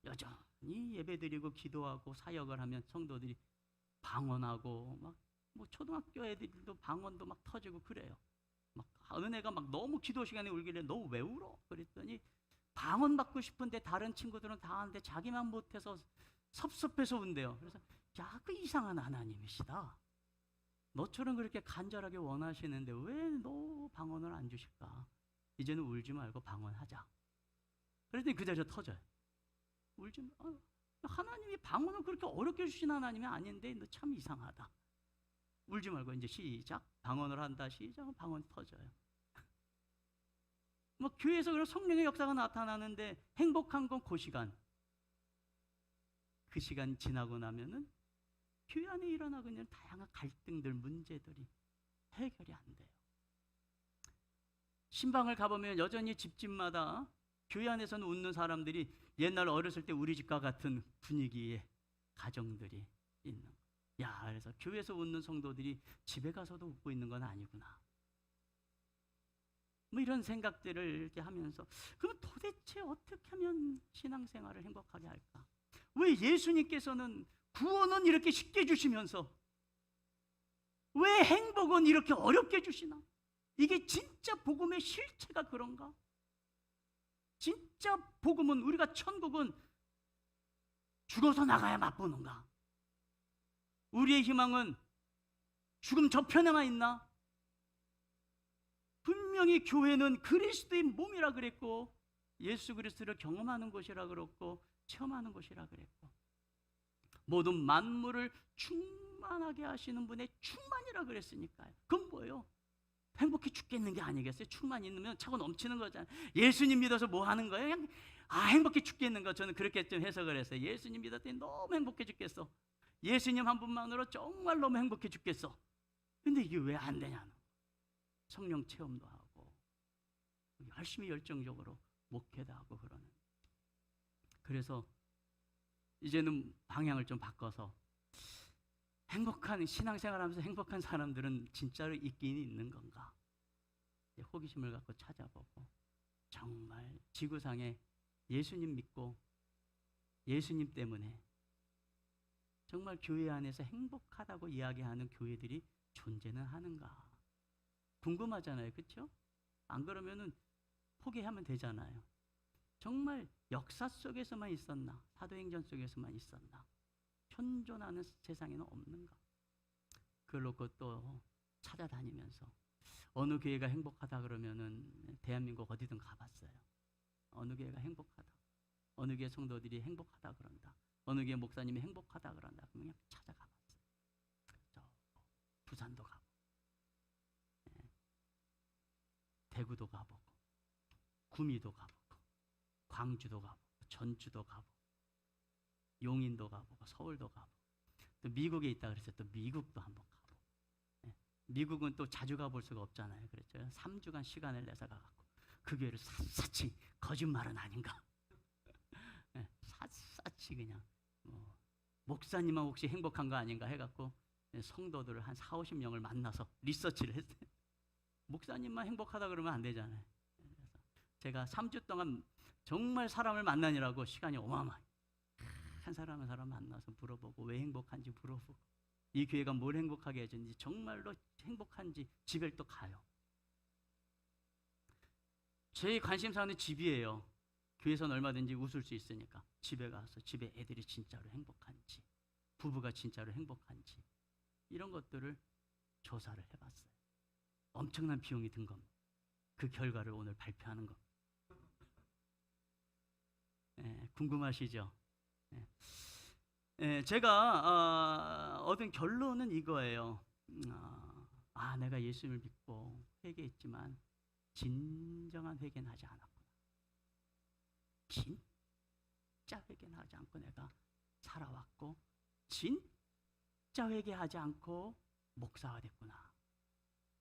여전히 예배드리고 기도하고 사역을 하면 성도들이 방언하고 막 뭐 초등학교 애들도 방언도 막 터지고 그래요. 막 은혜가 막 너무 기도 시간에 울길래 너 왜 울어? 그랬더니 방언 받고 싶은데 다른 친구들은 다 하는데 자기만 못해서 섭섭해서 운대요. 그래서 그 이상한 하나님이시다. 너처럼 그렇게 간절하게 원하시는데 왜 너 방언을 안 주실까? 이제는 울지 말고 방언하자. 그랬더니 그 자리에서 터져요. 울지 마. 하나님이 방언을 그렇게 어렵게 주신 하나님이 아닌데 너 참 이상하다. 울지 말고 이제 시작. 방언을 한다. 시작. 방언 터져요. 뭐 교회에서 그런 성령의 역사가 나타나는데 행복한 건 그 시간. 그 시간 지나고 나면은 교회 안에 일어나고 있는 다양한 갈등들, 문제들이 해결이 안 돼요. 신방을 가보면 여전히 집집마다 교회 안에서는 웃는 사람들이 옛날 어렸을 때 우리 집과 같은 분위기의 가정들이 있는 거예요. 그래서 교회에서 웃는 성도들이 집에 가서도 웃고 있는 건 아니구나. 뭐 이런 생각들을 이렇게 하면서 그럼 도대체 어떻게 하면 신앙생활을 행복하게 할까? 왜 예수님께서는 구원은 이렇게 쉽게 주시면서 왜 행복은 이렇게 어렵게 주시나? 이게 진짜 복음의 실체가 그런가? 진짜 복음은 우리가 천국은 죽어서 나가야 맛보는가? 우리의 희망은 죽음 저편에만 있나? 분명히 교회는 그리스도의 몸이라 그랬고 예수 그리스도를 경험하는 곳이라 그랬고 체험하는 곳이라 그랬고, 모든 만물을 충만하게 하시는 분의 충만이라 그랬으니까요. 그건 뭐예요? 행복해 죽겠는 게 아니겠어요? 충만이 있으면 차고 넘치는 거잖아요. 예수님 믿어서 뭐 하는 거예요? 그냥 행복해 죽겠는 거. 저는 그렇게 좀 해석을 했어요. 예수님 믿었더니 너무 행복해 죽겠어. 예수님 한 분만으로 정말 너무 행복해 죽겠어. 근데 이게 왜 안 되냐는, 성령 체험도 하고 열심히 열정적으로 목회도 하고 그러는. 그래서 이제는 방향을 좀 바꿔서, 행복한 신앙생활하면서 행복한 사람들은 진짜로 있긴 있는 건가? 호기심을 갖고 찾아보고, 정말 지구상에 예수님 믿고 예수님 때문에 정말 교회 안에서 행복하다고 이야기하는 교회들이 존재는 하는가 궁금하잖아요. 그렇죠? 안 그러면은 포기하면 되잖아요. 정말 역사 속에서만 있었나? 사도행전 속에서만 있었나? 현존하는 세상에는 없는가? 그걸 놓고 또 찾아다니면서 어느 교회가 행복하다 그러면은 대한민국 어디든 가봤어요. 어느 교회가 행복하다, 어느 교회 성도들이 행복하다 그런다, 어느 교회 목사님이 행복하다 그런다, 그러면 그냥 찾아가봤어요. 저 부산도 가보고, 대구도 가보고, 구미도 가보고, 광주도 가보고, 전주도 가보고, 용인도 가보고, 서울도 가보고, 또 미국에 있다 그랬어요. 또 미국도 한번 가보고. 미국은 또 자주 가볼 수가 없잖아요. 그렇죠? 3주간 시간을 내서 가갖고 그 교회를 샅샅이, 거짓말은 아닌가, 샅샅이 그냥 목사님만 혹시 행복한 거 아닌가 해갖고 성도들을 한 40-50명을 만나서 리서치를 했어요. 목사님만 행복하다 그러면 안 되잖아요. 그래서 제가 3주 동안 정말 사람을 만나느라고 시간이 어마어마해요. 한 사람 한 사람 만나서 물어보고, 왜 행복한지 물어보고, 이 교회가 뭘 행복하게 해줬는지, 정말로 행복한지 집에 또 가요. 제 관심사는 집이에요. 교회에서는 얼마든지 웃을 수 있으니까 집에 가서 집에 애들이 진짜로 행복한지, 부부가 진짜로 행복한지, 이런 것들을 조사를 해봤어요. 엄청난 비용이 든 겁니다. 그 결과를 오늘 발표하는 겁니다. 궁금하시죠? 제가 얻은 결론은 이거예요. 내가 예수님을 믿고 회개했지만 진정한 회개는 하지 않았구나. 진짜 회개는 하지 않고 내가 살아왔고, 진짜 회개하지 않고 목사가 됐구나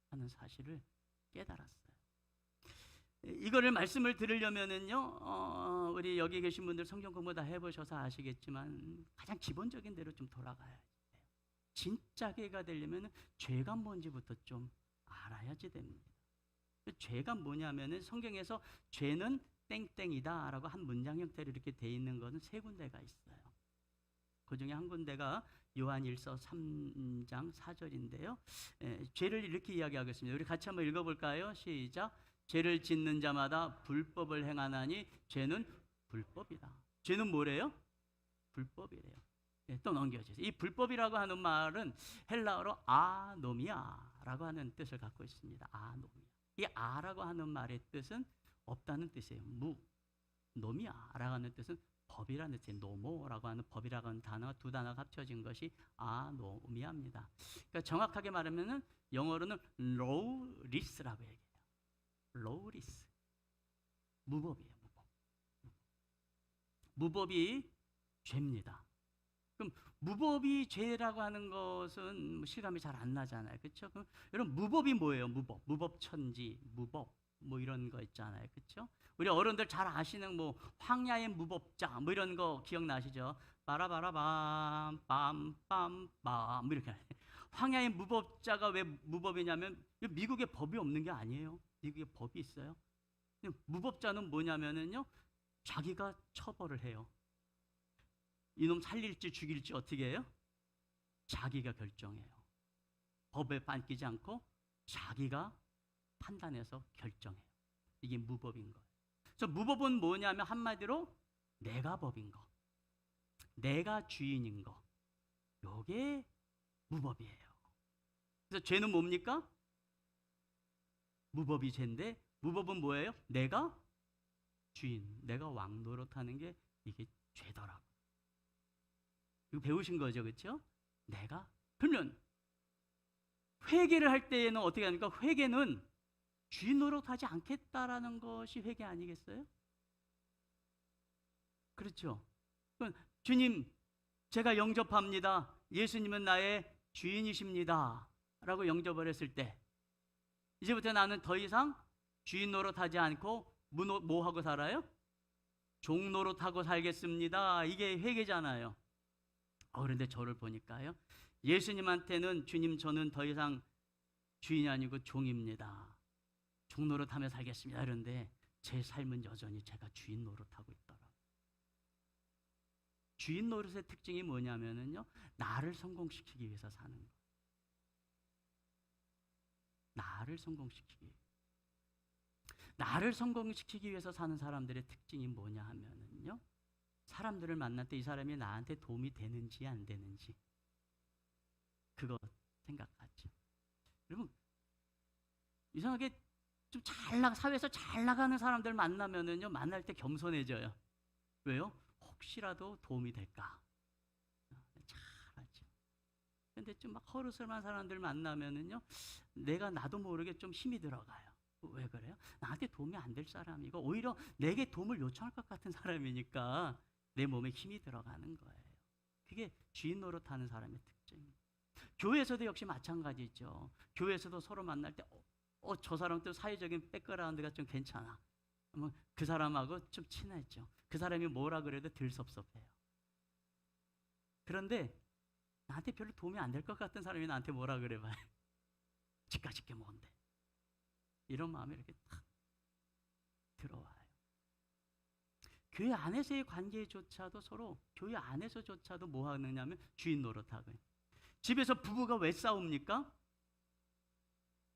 하는 사실을 깨달았어요. 이거를 말씀을 드리려면은요, 우리 여기 계신 분들 성경 공부 다 해보셔서 아시겠지만 가장 기본적인 대로 좀 돌아가야 돼요. 진짜 회개가 되려면 죄가 뭔지부터 좀 알아야지 됩니다. 죄가 뭐냐면은 성경에서 죄는 땡땡이다라고 한 문장 형태로 이렇게 돼 있는 것은 3군데가 있어요. 그 중에 한 군데가 요한일서 3장 4절인데요. 죄를 이렇게 이야기하겠습니다. 우리 같이 한번 읽어볼까요? 시작. 죄를 짓는 자마다 불법을 행하나니 죄는 불법이다. 죄는 뭐래요? 불법이래요. 또 넘겨주세요. 이 불법이라고 하는 말은 헬라어로 아노미아라고 하는 뜻을 갖고 있습니다. 아노미아. 이 아라고 하는 말의 뜻은 없다는 뜻이에요. 노미아라고 하는 뜻은 법이라는 뜻이에요. 노모라고 하는 법이라고 하는 단어가, 두 단어가 합쳐진 것이 아노미아입니다. 그러니까 정확하게 말하면은 영어로는 로우리스라고 얘기해요. 로우리스. 무법이에요. 무법이 죄입니다. 그럼 무법이 죄라고 하는 것은 실감이 잘 안 나잖아요. 그렇죠? 그럼 여러분, 무법이 뭐예요? 무법천지, 무법 뭐 이런 거 있잖아요. 그렇죠? 우리 어른들 잘 아시는 뭐 황야의 무법자 뭐 이런 거 기억나시죠? 빠라바라밤 빰빰빰 뭐 이렇게. 황야의 무법자가 왜 무법이냐면 미국에 법이 없는 게 아니에요. 미국에 법이 있어요. 무법자는 뭐냐면은요, 자기가 처벌을 해요. 이놈 살릴지 죽일지 어떻게 해요? 자기가 결정해요. 법에 뺏기지 않고 자기가 판단해서 결정해요. 이게 무법인 거예요. 그래서 무법은 뭐냐면 한마디로 내가 법인 거, 내가 주인인 거, 요게 무법이에요. 그래서 죄는 뭡니까? 무법이 죄인데, 무법은 뭐예요? 내가 주인, 내가 왕 노릇하는 게 이게 죄더라고. 이거 배우신 거죠, 그렇죠? 내가 그러면 회개를 할 때에는 어떻게 하니까 회개는 주인 노릇하지 않겠다라는 것이 회개 아니겠어요? 그렇죠. 주님, 제가 영접합니다. 예수님은 나의 주인이십니다. 라고 영접을 했을 때 이제부터 나는 더 이상 주인 노릇하지 않고 뭐 하고 살아요? 종 노릇하고 살겠습니다. 이게 회개잖아요. 그런데 저를 보니까요, 예수님한테는 주님, 저는 더 이상 주인이 아니고 종입니다. 종 노릇하며 살겠습니다. 그런데 제 삶은 여전히 제가 주인 노릇하고 있더라고요. 주인 노릇의 특징이 뭐냐면요, 나를 성공시키기 위해서 사는 거예요. 나를 성공시키기 위해서 사는 사람들의 특징이 뭐냐 하면은요, 사람들을 만날 때 이 사람이 나한테 도움이 되는지 안 되는지 그거 생각하죠. 여러분, 이상하게 좀 사회에서 잘 나가는 사람들 만나면은요, 만날 때 겸손해져요. 왜요? 혹시라도 도움이 될까? 잘하죠. 근데 좀 막 허르슬만 사람들 만나면은요, 나도 모르게 좀 힘이 들어가요. 왜 그래요? 나한테 도움이 안 될 사람이고 오히려 내게 도움을 요청할 것 같은 사람이니까 내 몸에 힘이 들어가는 거예요. 그게 주인 노릇하는 사람의 특징입니다. 교회에서도 역시 마찬가지죠. 교회에서도 서로 만날 때 저 사람 또 사회적인 백그라운드가 좀 괜찮아. 그 사람하고 좀 친해져. 그 사람이 뭐라 그래도 덜 섭섭해요. 그런데 나한테 별로 도움이 안 될 것 같은 사람이 나한테 뭐라 그래 봐요. 집까짓 게 뭔데. 이런 마음이 이렇게 탁 들어와요. 교회 안에서의 관계조차도 서로 교회 안에서조차도 뭐 하느냐면 주인 노릇하고요. 집에서 부부가 왜 싸웁니까?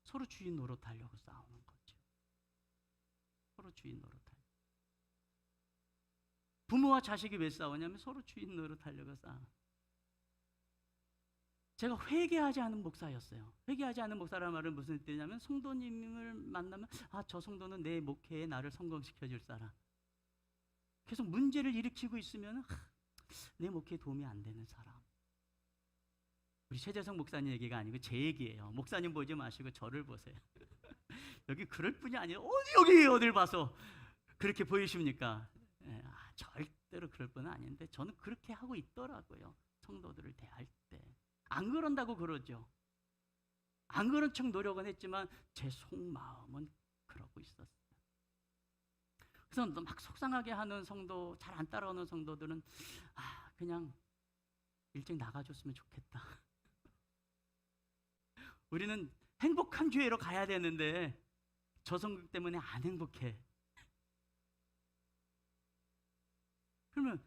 서로 주인 노릇하려고 싸우는 거죠. 서로 주인 노릇하려고. 부모와 자식이 왜 싸우냐면 서로 주인 노릇하려고 싸워. 제가 회개하지 않은 목사였어요. 회개하지 않은 목사라는 말은 무슨 뜻이냐면 성도님을 만나면 저 성도는 내 목회에 나를 성공시켜 줄 사람. 계속 문제를 일으키고 있으면 내 목회에 도움이 안 되는 사람. 우리 최재성 목사님 얘기가 아니고 제 얘기예요. 목사님 보지 마시고 저를 보세요. 여기 그럴 뿐이 아니에요. 여기 어딜 봐서 그렇게 보이십니까? 절대로 그럴 뿐은 아닌데 저는 그렇게 하고 있더라고요. 성도들을 대할 때. 안 그런다고 그러죠. 안 그런 척 노력은 했지만 제 속마음은 그러고 있었어요. 그래서 막 속상하게 하는 성도, 잘 안 따라오는 성도들은 그냥 일찍 나가줬으면 좋겠다. 우리는 행복한 교회로 가야 되는데 저 성도 때문에 안 행복해. 그러면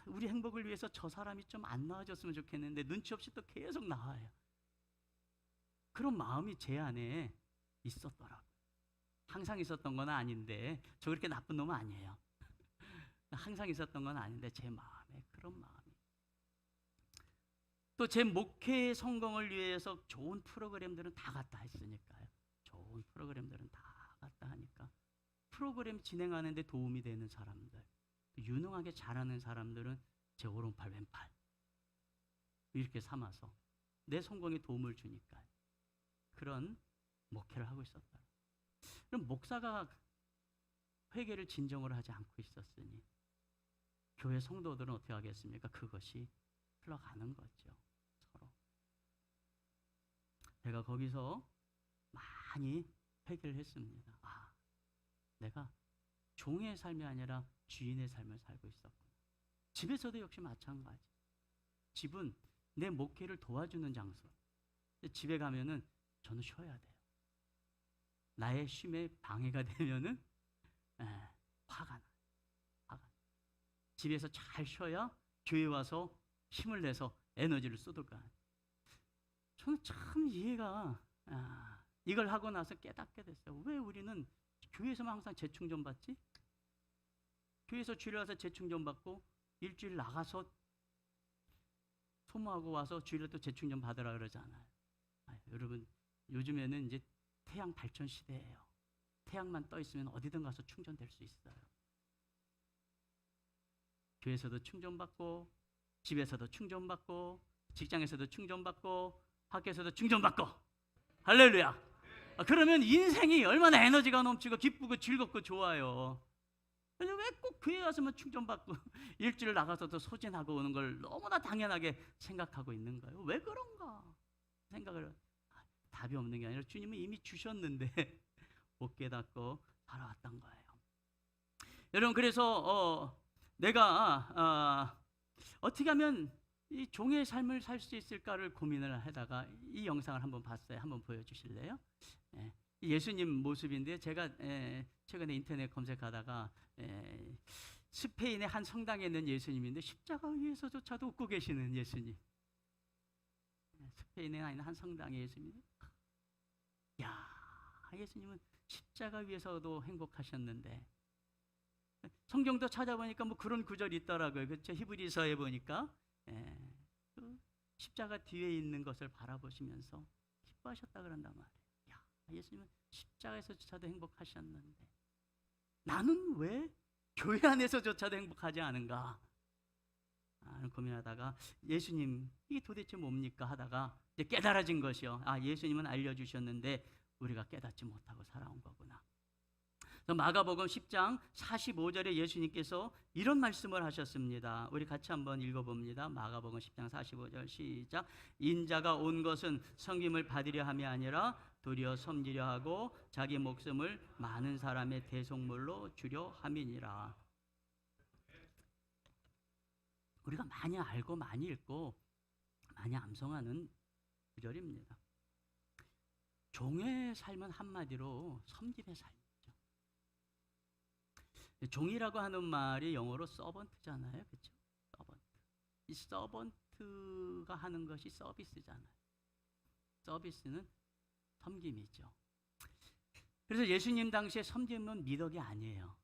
우리 행복을 위해서 저 사람이 좀 안 나와줬으면 좋겠는데 눈치 없이 또 계속 나와요. 그런 마음이 제 안에 있었더라고요. 항상 있었던 건 아닌데 저 그렇게 나쁜 놈은 아니에요. 항상 있었던 건 아닌데 제 마음에 그런 마음이. 또 제 목회의 성공을 위해서 좋은 프로그램들은 다 갖다 했으니까요. 좋은 프로그램들은 다 갖다 하니까 프로그램 진행하는데 도움이 되는 사람들, 유능하게 잘하는 사람들은 제 오른팔 왼팔 이렇게 삼아서 내 성공에 도움을 주니까 그런 목회를 하고 있었다. 그럼 목사가 회개를 진정으로 하지 않고 있었으니 교회 성도들은 어떻게 하겠습니까? 그것이 흘러가는 거죠. 서로. 제가 거기서 많이 회개를 했습니다. 내가 종의 삶이 아니라 주인의 삶을 살고 있었구나. 집에서도 역시 마찬가지. 집은 내 목회를 도와주는 장소. 집에 가면은 저는 쉬어야 돼요. 나의 쉼에 방해가 되면은 화가 나요. 집에서 잘 쉬어야 교회 와서 힘을 내서 에너지를 쏟을 거 아니에요. 저는 참 이해가 이걸 하고 나서 깨닫게 됐어요. 왜 우리는 교회에서만 항상 재충전 받지? 교회에서 주일 와서 재충전 받고 일주일 나가서 소모하고 와서 주일에 또 재충전 받으라 그러잖아요. 여러분 요즘에는 이제 태양 발전 시대예요. 태양만 떠 있으면 어디든 가서 충전될 수 있어요. 교회에서도 충전받고, 집에서도 충전받고, 직장에서도 충전받고, 학교에서도 충전받고. 할렐루야. 그러면 인생이 얼마나 에너지가 넘치고 기쁘고 즐겁고 좋아요. 왜 꼭 교회 와서만 충전받고 일주일 나가서도 소진하고 오는 걸 너무나 당연하게 생각하고 있는가요? 왜 그런가 생각을. 답이 없는 게 아니라 주님은 이미 주셨는데 못 깨닫고 살아왔던 거예요. 여러분, 그래서 내가 어떻게 하면 이 종의 삶을 살 수 있을까를 고민을 하다가 이 영상을 한번 봤어요. 한번 보여주실래요? 예수님 모습인데, 제가 최근에 인터넷 검색하다가 스페인의 한 성당에 있는 예수님인데 십자가 위에서조차도 웃고 계시는 예수님. 스페인에 있는 한 성당의 예수님. 야, 예수님은 십자가 위에서도 행복하셨는데, 성경도 찾아보니까 뭐 그런 구절이 있더라고요. 그렇죠? 히브리서에 보니까 그 십자가 뒤에 있는 것을 바라보시면서 기뻐하셨다 그런단 말이에요. 야, 예수님은 십자가에서조차도 행복하셨는데 나는 왜 교회 안에서조차도 행복하지 않은가 하는 고민하다가, 예수님 이게 도대체 뭡니까 하다가 이제 깨달아진 것이요. 예수님은 알려주셨는데 우리가 깨닫지 못하고 살아온 거구나. 마가복음 10장 45절에 예수님께서 이런 말씀을 하셨습니다. 우리 같이 한번 읽어봅니다. 마가복음 10장 45절 시작. 인자가 온 것은 섬김을 받으려 함이 아니라 도리어 섬기려 하고 자기 목숨을 많은 사람의 대속물로 주려 함이니라. 우리가 많이 알고 많이 읽고 많이 암송하는 구절입니다. 종의 삶은 한마디로 섬김의 삶이죠. 종이라고 하는 말이 영어로 서번트잖아요. 그렇죠? 서번트. 이 서번트가 하는 것이 서비스잖아요. 서비스는 섬김이죠. 그래서 예수님 당시에 섬김은 미덕이 아니에요.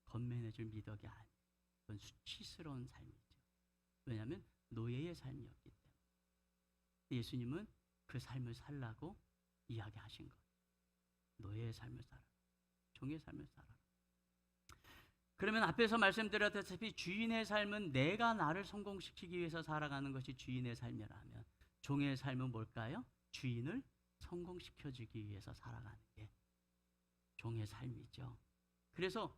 건면해줄 미덕이 아니에요. 그건 수치스러운 삶이죠. 왜냐하면 노예의 삶이었기 때문에. 예수님은 그 삶을 살라고 이야기하신 거예요. 노예의 삶을 살아라. 종의 삶을 살아라. 그러면 앞에서 말씀드렸다시피 주인의 삶은 내가 나를 성공시키기 위해서 살아가는 것이 주인의 삶이라면, 종의 삶은 뭘까요? 주인을 성공시켜주기 위해서 살아가는 게 종의 삶이죠. 그래서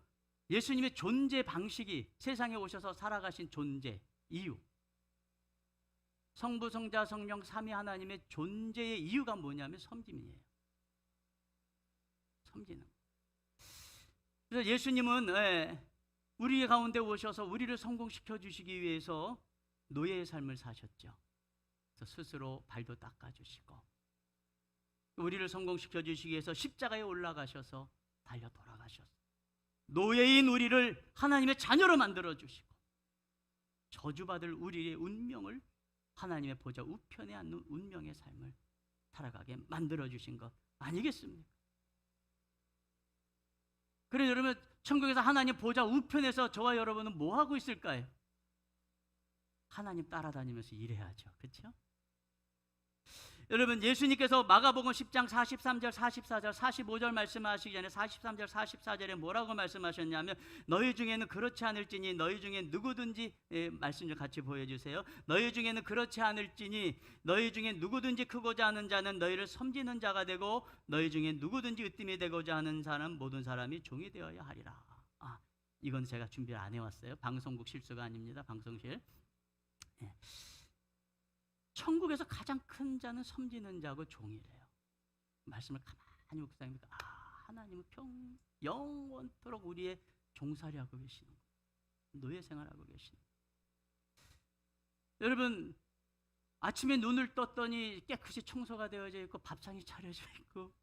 예수님의 존재 방식이, 세상에 오셔서 살아가신 존재, 이유, 성부, 성자, 성령, 삼위 하나님의 존재의 이유가 뭐냐면 섬김이에요. 섬기는 거. 그래서 예수님은 우리 가운데 오셔서 우리를 성공시켜 주시기 위해서 노예의 삶을 사셨죠. 그래서 스스로 발도 닦아주시고, 우리를 성공시켜 주시기 위해서 십자가에 올라가셔서 달려 돌아가셨어요. 노예인 우리를 하나님의 자녀로 만들어 주시고, 저주받을 우리의 운명을 하나님의 보좌 우편에 앉는 운명의 삶을 살아가게 만들어 주신 것 아니겠습니까? 그래서 여러분, 천국에서 하나님 보좌 우편에서 저와 여러분은 뭐 하고 있을까요? 하나님 따라다니면서 일해야죠. 그렇죠? 여러분, 예수님께서 마가복음 10장 43절, 44절, 45절 말씀하시기 전에 43절, 44절에 뭐라고 말씀하셨냐면, 너희 중에는 그렇지 않을지니 너희 중에 누구든지, 말씀 좀 같이 보여주세요. 너희 중에는 그렇지 않을지니 너희 중에 누구든지 크고자 하는 자는 너희를 섬기는 자가 되고, 너희 중에 누구든지 으뜸이 되고자 하는 사람 모든 사람이 종이 되어야 하리라. 이건 제가 준비를 안 해왔어요. 방송국 실수가 아닙니다. 방송실. 천국에서 가장 큰 자는 섬기는 자고 종이래요. 말씀을 가만히 묵상하니까, 하나님은 영원토록 우리의 종살이 하고 계시는 거예요. 노예 생활하고 계시는 거예요. 여러분, 아침에 눈을 떴더니 깨끗이 청소가 되어져 있고 밥상이 차려져 있고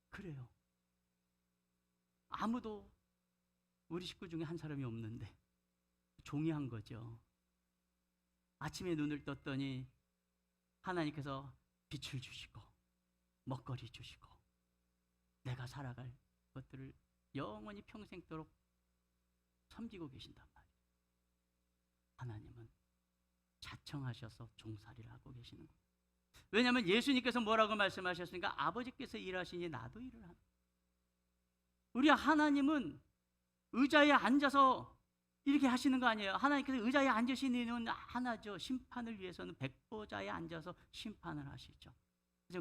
그래요. 아무도 우리 식구 중에 한 사람이 없는데 종이 한 거죠. 아침에 눈을 떴더니 하나님께서 빛을 주시고 먹거리 주시고 내가 살아갈 것들을 영원히 평생도록 섬기고 계신단 말이에요. 하나님은 자청하셔서 종살이를 하고 계시는 거예요. 왜냐하면 예수님께서 뭐라고 말씀하셨으니까, 아버지께서 일하시니 나도 일을 한다. 우리 하나님은 의자에 앉아서 이렇게 하시는 거 아니에요. 하나님께서 의자에 앉으신 이유는 하나죠. 심판을 위해서는 백보자에 앉아서 심판을 하시죠.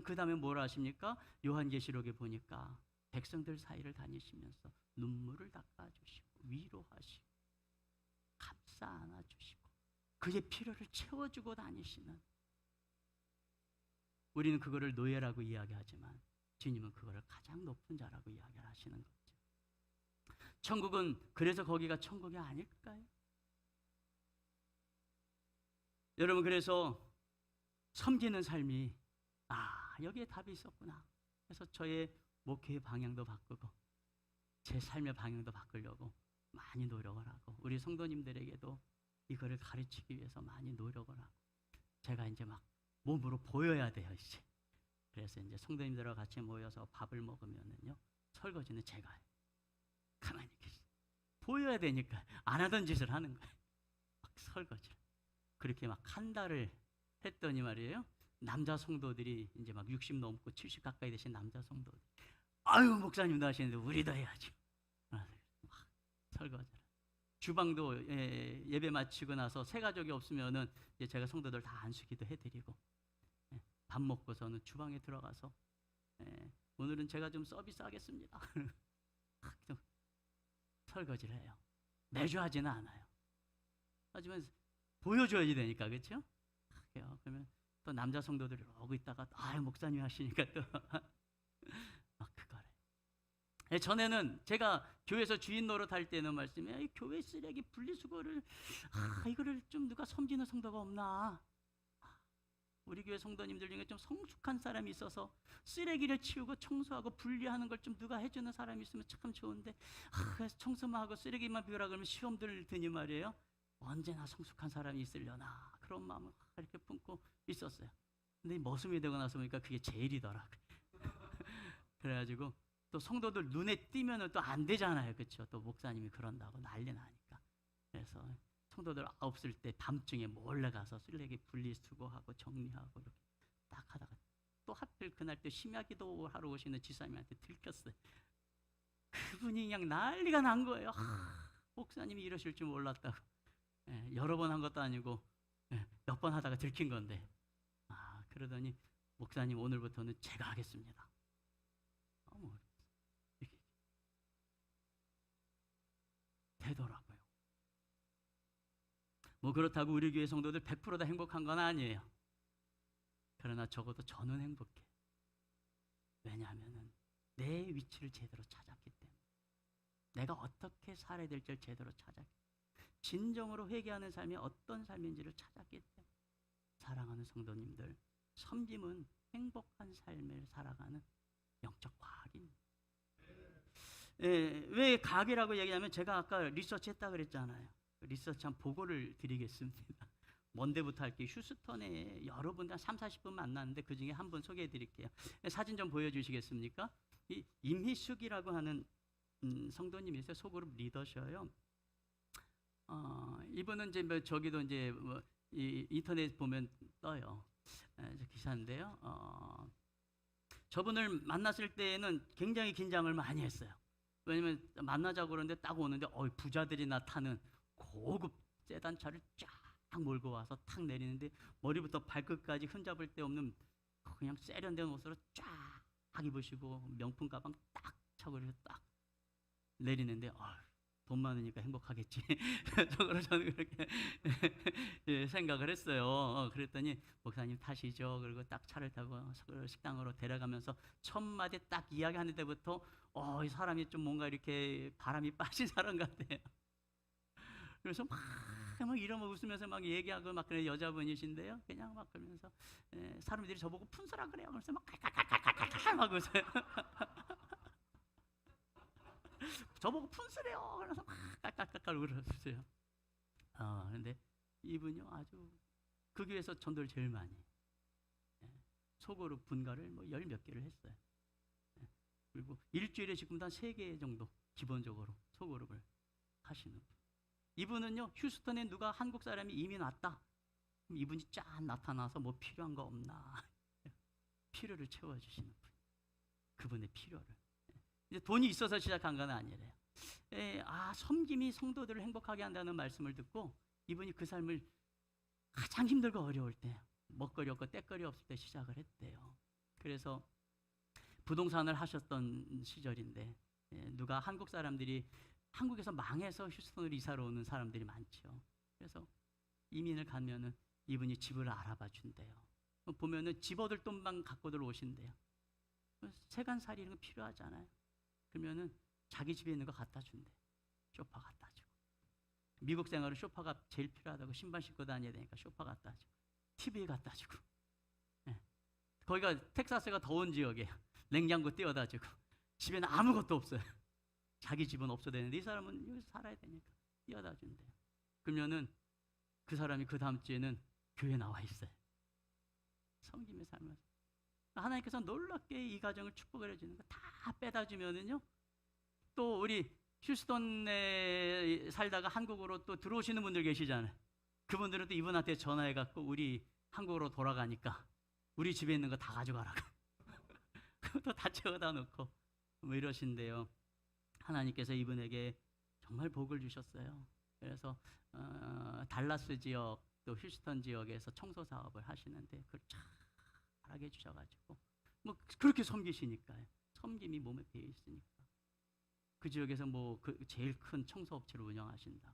그 다음에 뭘 하십니까? 요한계시록에 보니까 백성들 사이를 다니시면서 눈물을 닦아주시고 위로하시고 감싸 안아주시고 그의 필요를 채워주고 다니시는, 우리는 그거를 노예라고 이야기하지만 주님은 그거를 가장 높은 자라고 이야기를 하시는 거죠. 천국은 그래서 거기가 천국이 아닐까요? 여러분, 그래서 섬기는 삶이 여기에 답이 있었구나. 그래서 저의 목회의 방향도 바꾸고 제 삶의 방향도 바꾸려고 많이 노력을 하고 우리 성도님들에게도 이거를 가르치기 위해서 많이 노력을 하고 제가 이제 막 몸으로 보여야 돼요 이제. 그래서 이제 성도님들과 같이 모여서 밥을 먹으면은요 설거지는 제가 해요. 가만히 계세요. 보여야 되니까 안 하던 짓을 하는 거예요. 막 설거지를 그렇게 막 한 달을 했더니 말이에요. 남자 성도들이 이제 막 60 넘고 70 가까이 되신 남자 성도들, 아유 목사님도 하시는데 우리도 해야죠. 막 설거지를. 주방도 예배 마치고 나서 새 가족이 없으면은 이제 제가 성도들 다 안수기도 해드리고 밥 먹고서는 주방에 들어가서 오늘은 제가 좀 서비스하겠습니다. 설거지를 해요. 매주 하지는 않아요. 하지만 보여줘야지 되니까, 그렇죠? 그러면 또 남자 성도들이 오고 있다가 목사님 하시니까 또 막 그거래. 전에는 제가 교회에서 주인 노릇할 때는 말씀에 교회 쓰레기 분리수거를 이거를 좀 누가 섬기는 성도가 없나? 우리 교회 성도님들 중에 좀 성숙한 사람이 있어서 쓰레기를 치우고 청소하고 분리하는 걸 좀 누가 해주는 사람이 있으면 참 좋은데 그래서 청소만 하고 쓰레기만 비우라 그러면 시험들 드니 말이에요. 언제나 성숙한 사람이 있으려나 그런 마음을 이렇게 품고 있었어요. 근데 머슴이 되고 나서 보니까 그게 제일이더라. 그래가지고 또 성도들 눈에 띄면은 또 안 되잖아요, 그렇죠? 또 목사님이 그런다고 난리 나니까. 그래서 성도들 없을 때 밤중에 몰래 가서 쓰레기 분리수거하고 정리하고 이렇게 딱 하다가 또 하필 그날 또 심야기도 하러 오시는 지사님한테 들켰어요. 그분이 그냥 난리가 난 거예요. 목사님이 이러실 줄 몰랐다고. 여러 번 한 것도 아니고 몇 번 하다가 들킨 건데 그러더니 목사님 오늘부터는 제가 하겠습니다. 되더라고요. 뭐 그렇다고 우리 교회 성도들 100% 다 행복한 건 아니에요. 그러나 적어도 저는 행복해. 왜냐하면 내 위치를 제대로 찾았기 때문에, 내가 어떻게 살아야 될지를 제대로 찾았기 때문에, 진정으로 회개하는 삶이 어떤 삶인지를 찾았기 때문에. 사랑하는 성도님들, 섬김은 행복한 삶을 살아가는 영적 과학입니다. 왜 과학이라고 얘기하면 제가 아까 리서치했다 그랬잖아요. 리서치한 보고를 드리겠습니다. 먼데부터 할게요. 휴스턴에 여러 분들 한 3, 40분 만났는데 그 중에 한 분 소개해 드릴게요. 사진 좀 보여주시겠습니까? 이 임희숙이라고 하는 성도님이세요. 소그룹 리더셔요. 이분은 이제 뭐 저기도 이제 뭐 이 인터넷 보면 떠요. 기사인데요. 저분을 만났을 때에는 굉장히 긴장을 많이 했어요. 왜냐면 만나자고 그러는데 딱 오는데 부자들이나 타는 고급 세단차를 쫙 몰고 와서 탁 내리는데 머리부터 발끝까지 흠잡을 데 없는 그냥 세련된 옷으로 쫙 입으시고 명품 가방 딱 차고 딱 내리는데 돈 많으니까 행복하겠지. 속으로 저는 그렇게 생각을 했어요. 그랬더니 목사님 타시죠. 그리고 딱 차를 타고 식당으로 데려가면서 첫 마디 딱 이야기하는 데부터 이 사람이 좀 뭔가 이렇게 바람이 빠진 사람 같아요. 그래서 막 이러면 웃으면서 막 얘기하고 막 그런 여자분이신데요. 그냥 막 그러면서 사람들이 저보고 푼수라 그래요. 그래서 막 칼칼칼칼칼칼 막 웃어요. 저보고 푼수래요. 그래서 막 깔깔깔깔 울었어요. 근데 이분이 아주 그 교회에서 전도를 제일 많이 소그룹 분가를 뭐 10몇 개를 했어요. 그리고 일주일에 지금 한 3개 정도 기본적으로 소그룹을 하시는 분. 이분은요, 휴스턴에 누가 한국 사람이 이민 왔다. 그럼 이분이 쫙 나타나서 뭐 필요한 거 없나 필요를 채워주시는 분. 그분의 필요를. 이제 돈이 있어서 시작한 건 아니래요. 섬김이 성도들을 행복하게 한다는 말씀을 듣고 이분이 그 삶을 가장 힘들고 어려울 때, 먹거리 없고 때거리 없을 때 시작을 했대요. 그래서 부동산을 하셨던 시절인데 누가 한국 사람들이 한국에서 망해서 휴스턴으로 이사를 오는 사람들이 많죠. 그래서 이민을 가면은 이분이 집을 알아봐 준대요. 보면은 집 얻을 돈만 갖고들 오신대요. 세간살이 이런 거 필요하잖아요. 그러면은 자기 집에 있는 거 갖다 준대. 소파 갖다 주고. 미국 생활은 소파가 제일 필요하다고 신발 신고 다녀야 되니까 소파 갖다 주고. TV 갖다 주고. 거기가 텍사스가 더운 지역이에요. 냉장고 띄워다 주고. 집에는 아무것도 없어요. 자기 집은 없어도 되는데 이 사람은 여기서 살아야 되니까 띄워다 준대요. 그러면은 그 사람이 그 다음 주에는 교회에 나와 있어요. 섬김의 삶을. 하나님께서 놀랍게 이 가정을 축복을 해주는 거 다 빼다 주면은요. 또 우리 휴스턴에 살다가 한국으로 또 들어오시는 분들 계시잖아요. 그분들은 또 이분한테 전화해갖고 우리 한국으로 돌아가니까 우리 집에 있는 거 다 가져가라고. 그것도 다 채워다 놓고 뭐 이러신데요. 하나님께서 이분에게 정말 복을 주셨어요. 그래서 달라스 지역 또 휴스턴 지역에서 청소 사업을 하시는데 그걸 잘하게 해주셔가지고 뭐 그렇게 섬기시니까요. 섬김이 몸에 배어 있으니까 그 지역에서 뭐 그 제일 큰 청소 업체를 운영하신다.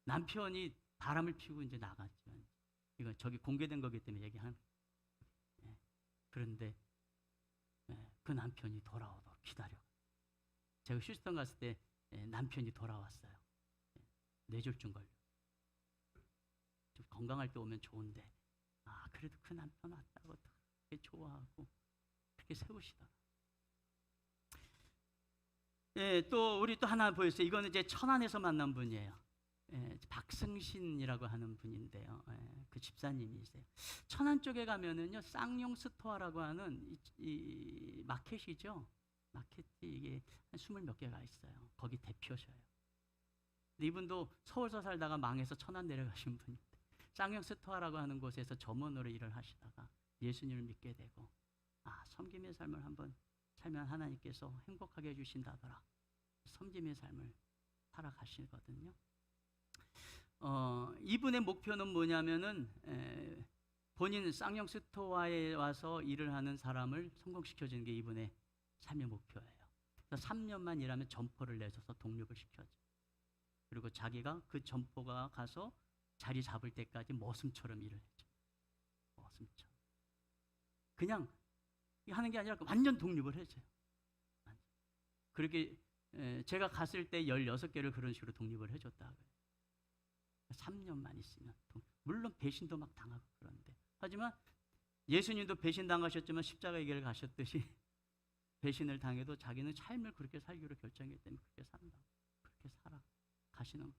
남편이 바람을 피우고 이제 나갔지만 이건 저기 공개된 거기 때문에 얘기하는. 그런데 그 남편이 돌아오도록 기다려. 제가 휴스턴 갔을 때 남편이 돌아왔어요. 뇌졸중 걸려. 좀 건강할 때 오면 좋은데 그래도 그 남편 왔다고 되게 좋아하고 그렇게 세우시더라. 또 우리 또 하나 보였어요. 이거는 이제 천안에서 만난 분이에요. 박승신이라고 하는 분인데요. 그 집사님이세요. 천안 쪽에 가면은요 쌍용 스토어라고 하는 이 마켓이죠. 마켓이 이게 한 20몇 개가 있어요. 거기 대표셔요. 근데 이분도 서울서 살다가 망해서 천안 내려가신 분인데 쌍용 스토어라고 하는 곳에서 점원으로 일을 하시다가 예수님을 믿게 되고 섬김의 삶을 한번 살면 하나님께서 행복하게 해주신다더라. 섬김의 삶을 살아가시거든요. 이분의 목표는 뭐냐면은 본인 쌍용 스토어에 와서 일을 하는 사람을 성공시켜주는 게 이분의 삶의 목표예요. 그래서 3년만 일하면 점포를 내줘서 독립을 시켜줘. 그리고 자기가 그 점포가 가서 자리 잡을 때까지 머슴처럼 일을 해줘. 머슴처럼. 그냥 하는 게 아니라 완전 독립을 해줘요. 그렇게 제가 갔을 때 16개를 그런 식으로 독립을 해줬다고요. 3년만 있으면 물론 배신도 막 당하고 그런데 하지만 예수님도 배신 당하셨지만 십자가의 길을 가셨듯이 배신을 당해도 자기는 삶을 그렇게 살기로 결정했기 때문에 그렇게 산다. 그렇게 살아가시는.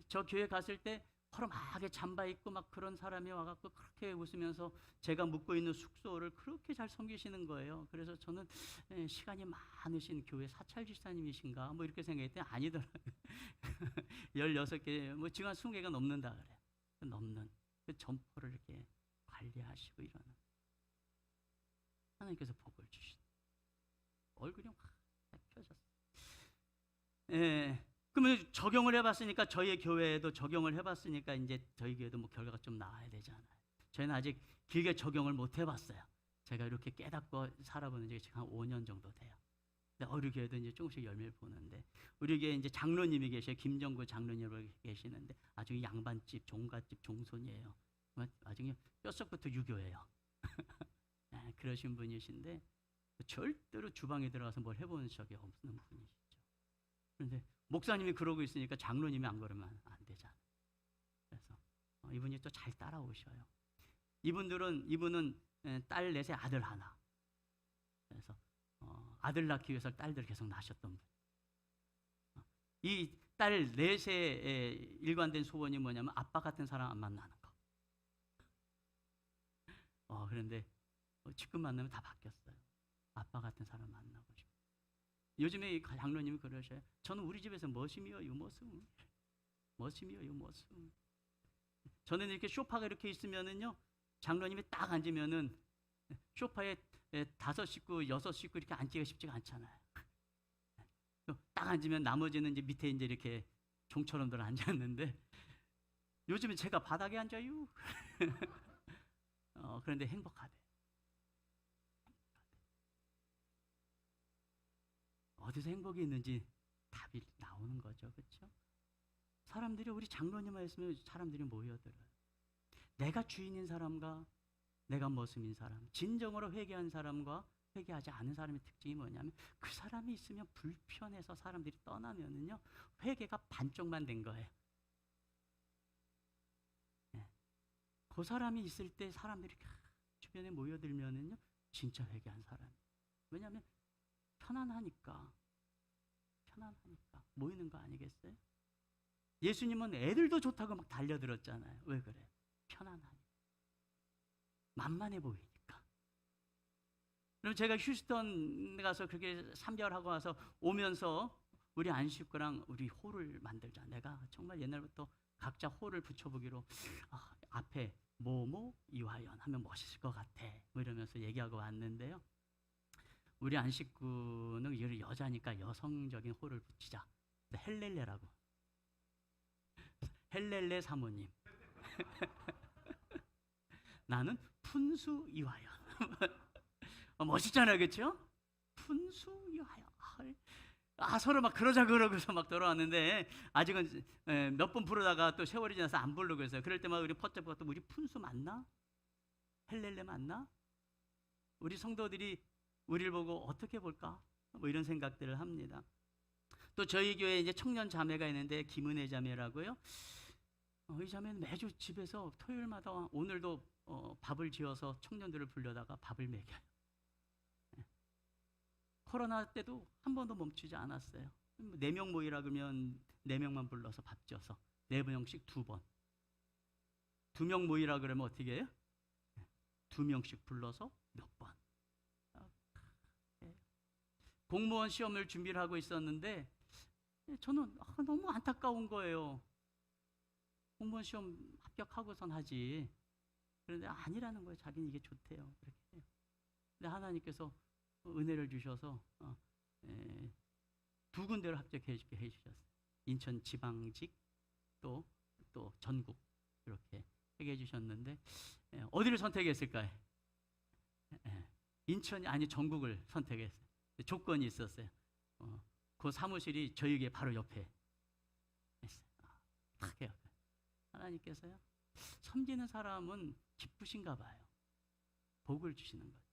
저 교회 갔을 때 허름하게 잠바 입고 막 그런 사람이 와갖고 그렇게 웃으면서 제가 묵고 있는 숙소를 그렇게 잘 섬기시는 거예요. 그래서 저는 시간이 많으신 교회 사찰 집사님이신가 뭐 이렇게 생각했더니 아니더라고요. 16개 뭐 지금 한 20개가 넘는다 그래요. 넘는 그 점포를 이렇게 관리하시고 이러는 하나님께서 복을 주신 얼굴이 확 펴졌어요. 그러면 적용을 해봤으니까 저희 교회에도 적용을 해봤으니까 이제 저희 교회도 뭐 결과가 좀 나와야 되잖아요. 저희는 아직 길게 적용을 못 해봤어요. 제가 이렇게 깨닫고 살아보는 지 지금 한 5년 정도 돼요. 근데 우리 교회도 이제 조금씩 열매를 보는데 우리 교회 이제 장로님이 계셔요. 김정구 장로님이 계시는데 아주 양반집, 종갓집 종손이에요. 아주 뼛속부터 유교예요. 그러신 분이신데 절대로 주방에 들어가서 뭘 해본 적이 없는 분이시죠. 그런데 목사님이 그러고 있으니까 장로님이 안 그러면 안 되잖아요. 그래서 이분이 또 잘 따라오셔요. 이분은 딸 넷에 아들 하나. 그래서 아들 낳기 위해서 딸들 계속 낳으셨던 분. 이 딸 넷의 일관된 소원이 뭐냐면 아빠 같은 사람 안 만나는 거. 그런데 지금 만나면 다 바뀌었어요. 아빠 같은 사람 만나고 싶어. 요즘에 장로님이 그러셔요. 저는 우리 집에서 머슴이요, 머슴. 머슴이요, 머슴. 저는 이렇게 소파가 이렇게 있으면은요, 장로님이 딱 앉으면은 소파에 5 식구, 6 식구 이렇게 앉기가 쉽지가 않잖아요. 딱 딱 앉으면 나머지는 이제 밑에 이제 이렇게 종처럼들 앉았는데 요즘은 제가 바닥에 앉아요. 그런데 행복하대. 어디서 행복이 있는지 답이 나오는 거죠, 그렇죠? 사람들이 우리 장로님 말씀에 사람들이 모여들어요. 내가 주인인 사람과 내가 머슴인 사람, 진정으로 회개한 사람과 회개하지 않은 사람의 특징이 뭐냐면 그 사람이 있으면 불편해서 사람들이 떠나면은요 회개가 반쪽만 된 거예요. 네. 그 사람이 있을 때 사람들이 주변에 모여들면은요 진짜 회개한 사람. 왜냐하면 편안하니까 모이는 거 아니겠어요? 예수님은 애들도 좋다고 막 달려들었잖아요. 왜 그래? 편안하니까. 만만해 보이니까. 그럼 제가 휴스턴 가서 그렇게 삼별하고 와서 오면서 우리 안식구랑 우리 홀을 만들자. 내가 정말 옛날부터 각자 홀을 붙여보기로 앞에 뭐뭐 이화연 하면 멋있을 것 같아. 뭐 이러면서 얘기하고 왔는데요. 우리 안식구는 여자니까 여성적인 홀을 붙이자. 헬렐레라고. 헬렐레 사모님. 나는 푼수 이화연. 멋있잖아요, 그렇죠? 푼수 이화연. 서로 막 그러자 그러고서 막 돌아왔는데 아직은 몇 번 부르다가 또 세월이 지나서 안 부르고 있어요. 그럴 때마다 우리 퍼쩍퍼쩍 우리 푼수 맞나? 헬렐레 맞나? 우리 성도들이 우리를 보고 어떻게 볼까? 뭐 이런 생각들을 합니다. 또 저희 교회에 이제 청년 자매가 있는데 김은혜 자매라고요. 이 자매는 매주 집에서 토요일마다 오늘도 밥을 지어서 청년들을 불러다가 밥을 먹여요. 코로나 때도 한 번도 멈추지 않았어요. 4명 모이라 그러면 4명만 불러서 밥 지어서 4명씩 2번. 2명 모이라 그러면 어떻게 해요? 2명씩 불러서 몇 번. 공무원 시험을 준비를 하고 있었는데 저는 너무 안타까운 거예요. 공무원 시험 합격하고선 하지. 그런데 아니라는 거예요. 자기는 이게 좋대요. 그렇게. 근데 하나님께서 은혜를 주셔서 2군데를 합격해주게 해주셨어요. 인천 지방직 또 전국 이렇게 해게 해주셨는데 어디를 선택했을까요? 인천이 아니 전국을 선택했어요. 조건이 있었어요. 그 사무실이 저에게 바로 옆에 있어요. 딱 해요. 하나님께서요. 섬기는 사람은 기쁘신가 봐요. 복을 주시는 거죠.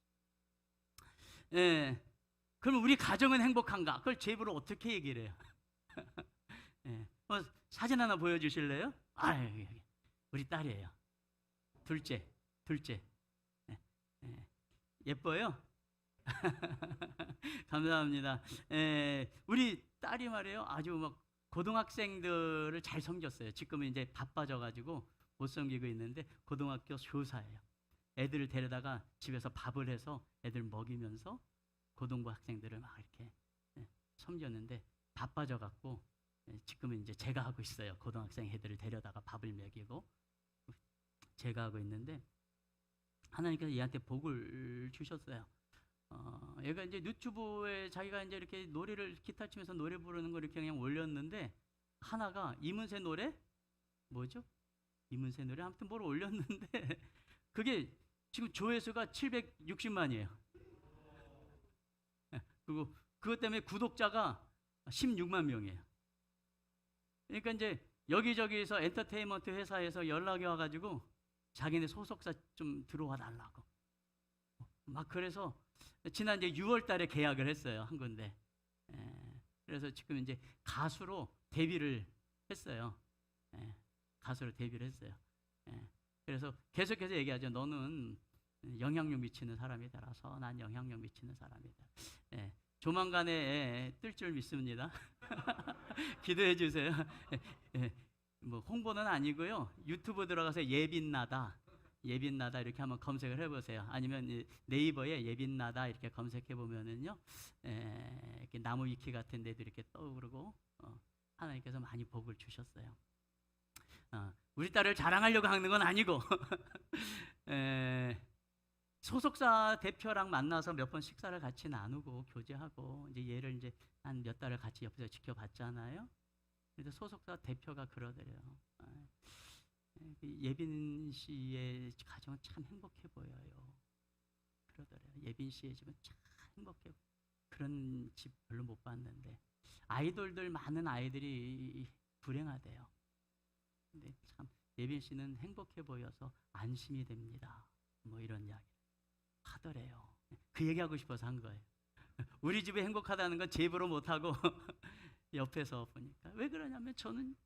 그럼 우리 가정은 행복한가? 그걸 제 입으로 어떻게 얘기를 해요? 사진 하나 보여주실래요? 여기. 우리 딸이에요. 둘째. 예뻐요? 감사합니다. 우리 딸이 말이에요. 아주 막 고등학생들을 잘 섬겼어요. 지금은 이제 바빠져가지고 못 섬기고 있는데 고등학교 교사예요. 애들을 데려다가 집에서 밥을 해서 애들 먹이면서 고등부 학생들을 막 이렇게 섬겼는데 바빠져갖고 지금은 이제 제가 하고 있어요. 고등학생 애들을 데려다가 밥을 먹이고 제가 하고 있는데 하나님께서 얘한테 복을 주셨어요. 얘가 이제 유튜브에 자기가 이제 이렇게 노래를 기타 치면서 노래 부르는 걸 이렇게 그냥 올렸는데 하나가 이문세 노래 뭐죠? 이문세 노래 아무튼 뭘 올렸는데 그게 지금 조회수가 760만이에요. 그리고 그것 때문에 구독자가 16만 명이에요. 그러니까 이제 여기저기서 엔터테인먼트 회사에서 연락이 와가지고 자기네 소속사 좀 들어와 달라고 막 그래서 지난 이제 6월 달에 계약을 했어요. 한 군데. 그래서 지금 이제 가수로 데뷔를 했어요. 가수로 데뷔를 했어요. 그래서 계속해서 얘기하죠. 너는 영향력 미치는 사람이 되라서 난 영향력 미치는 사람이다. 조만간에 뜰 줄 믿습니다. 기도해 주세요. 뭐 홍보는 아니고요. 유튜브 들어가서 예빈나다 이렇게 한번 검색을 해보세요. 아니면 네이버에 예빈나다 이렇게 검색해 보면은요, 이렇게 나무 위키 같은 데도 이렇게 떠오르고 하나님께서 많이 복을 주셨어요. 우리 딸을 자랑하려고 하는 건 아니고 소속사 대표랑 만나서 몇 번 식사를 같이 나누고 교제하고 이제 얘를 이제 한 몇 달을 같이 옆에서 지켜봤잖아요. 그래서 소속사 대표가 그러더래요. 예빈 씨의 가정은 참 행복해 보여요. 그러더래요. 예빈 씨의 집은 참 행복해. 그런 집 별로 못 봤는데 아이돌들 많은 아이들이 불행하대요. 근데 참 예빈 씨는 행복해 보여서 안심이 됩니다. 뭐 이런 이야기 하더래요. 그 얘기하고 싶어서 한 거예요. 우리 집이 행복하다는 건 제 입으로 못하고 옆에서 보니까. 왜 그러냐면 저는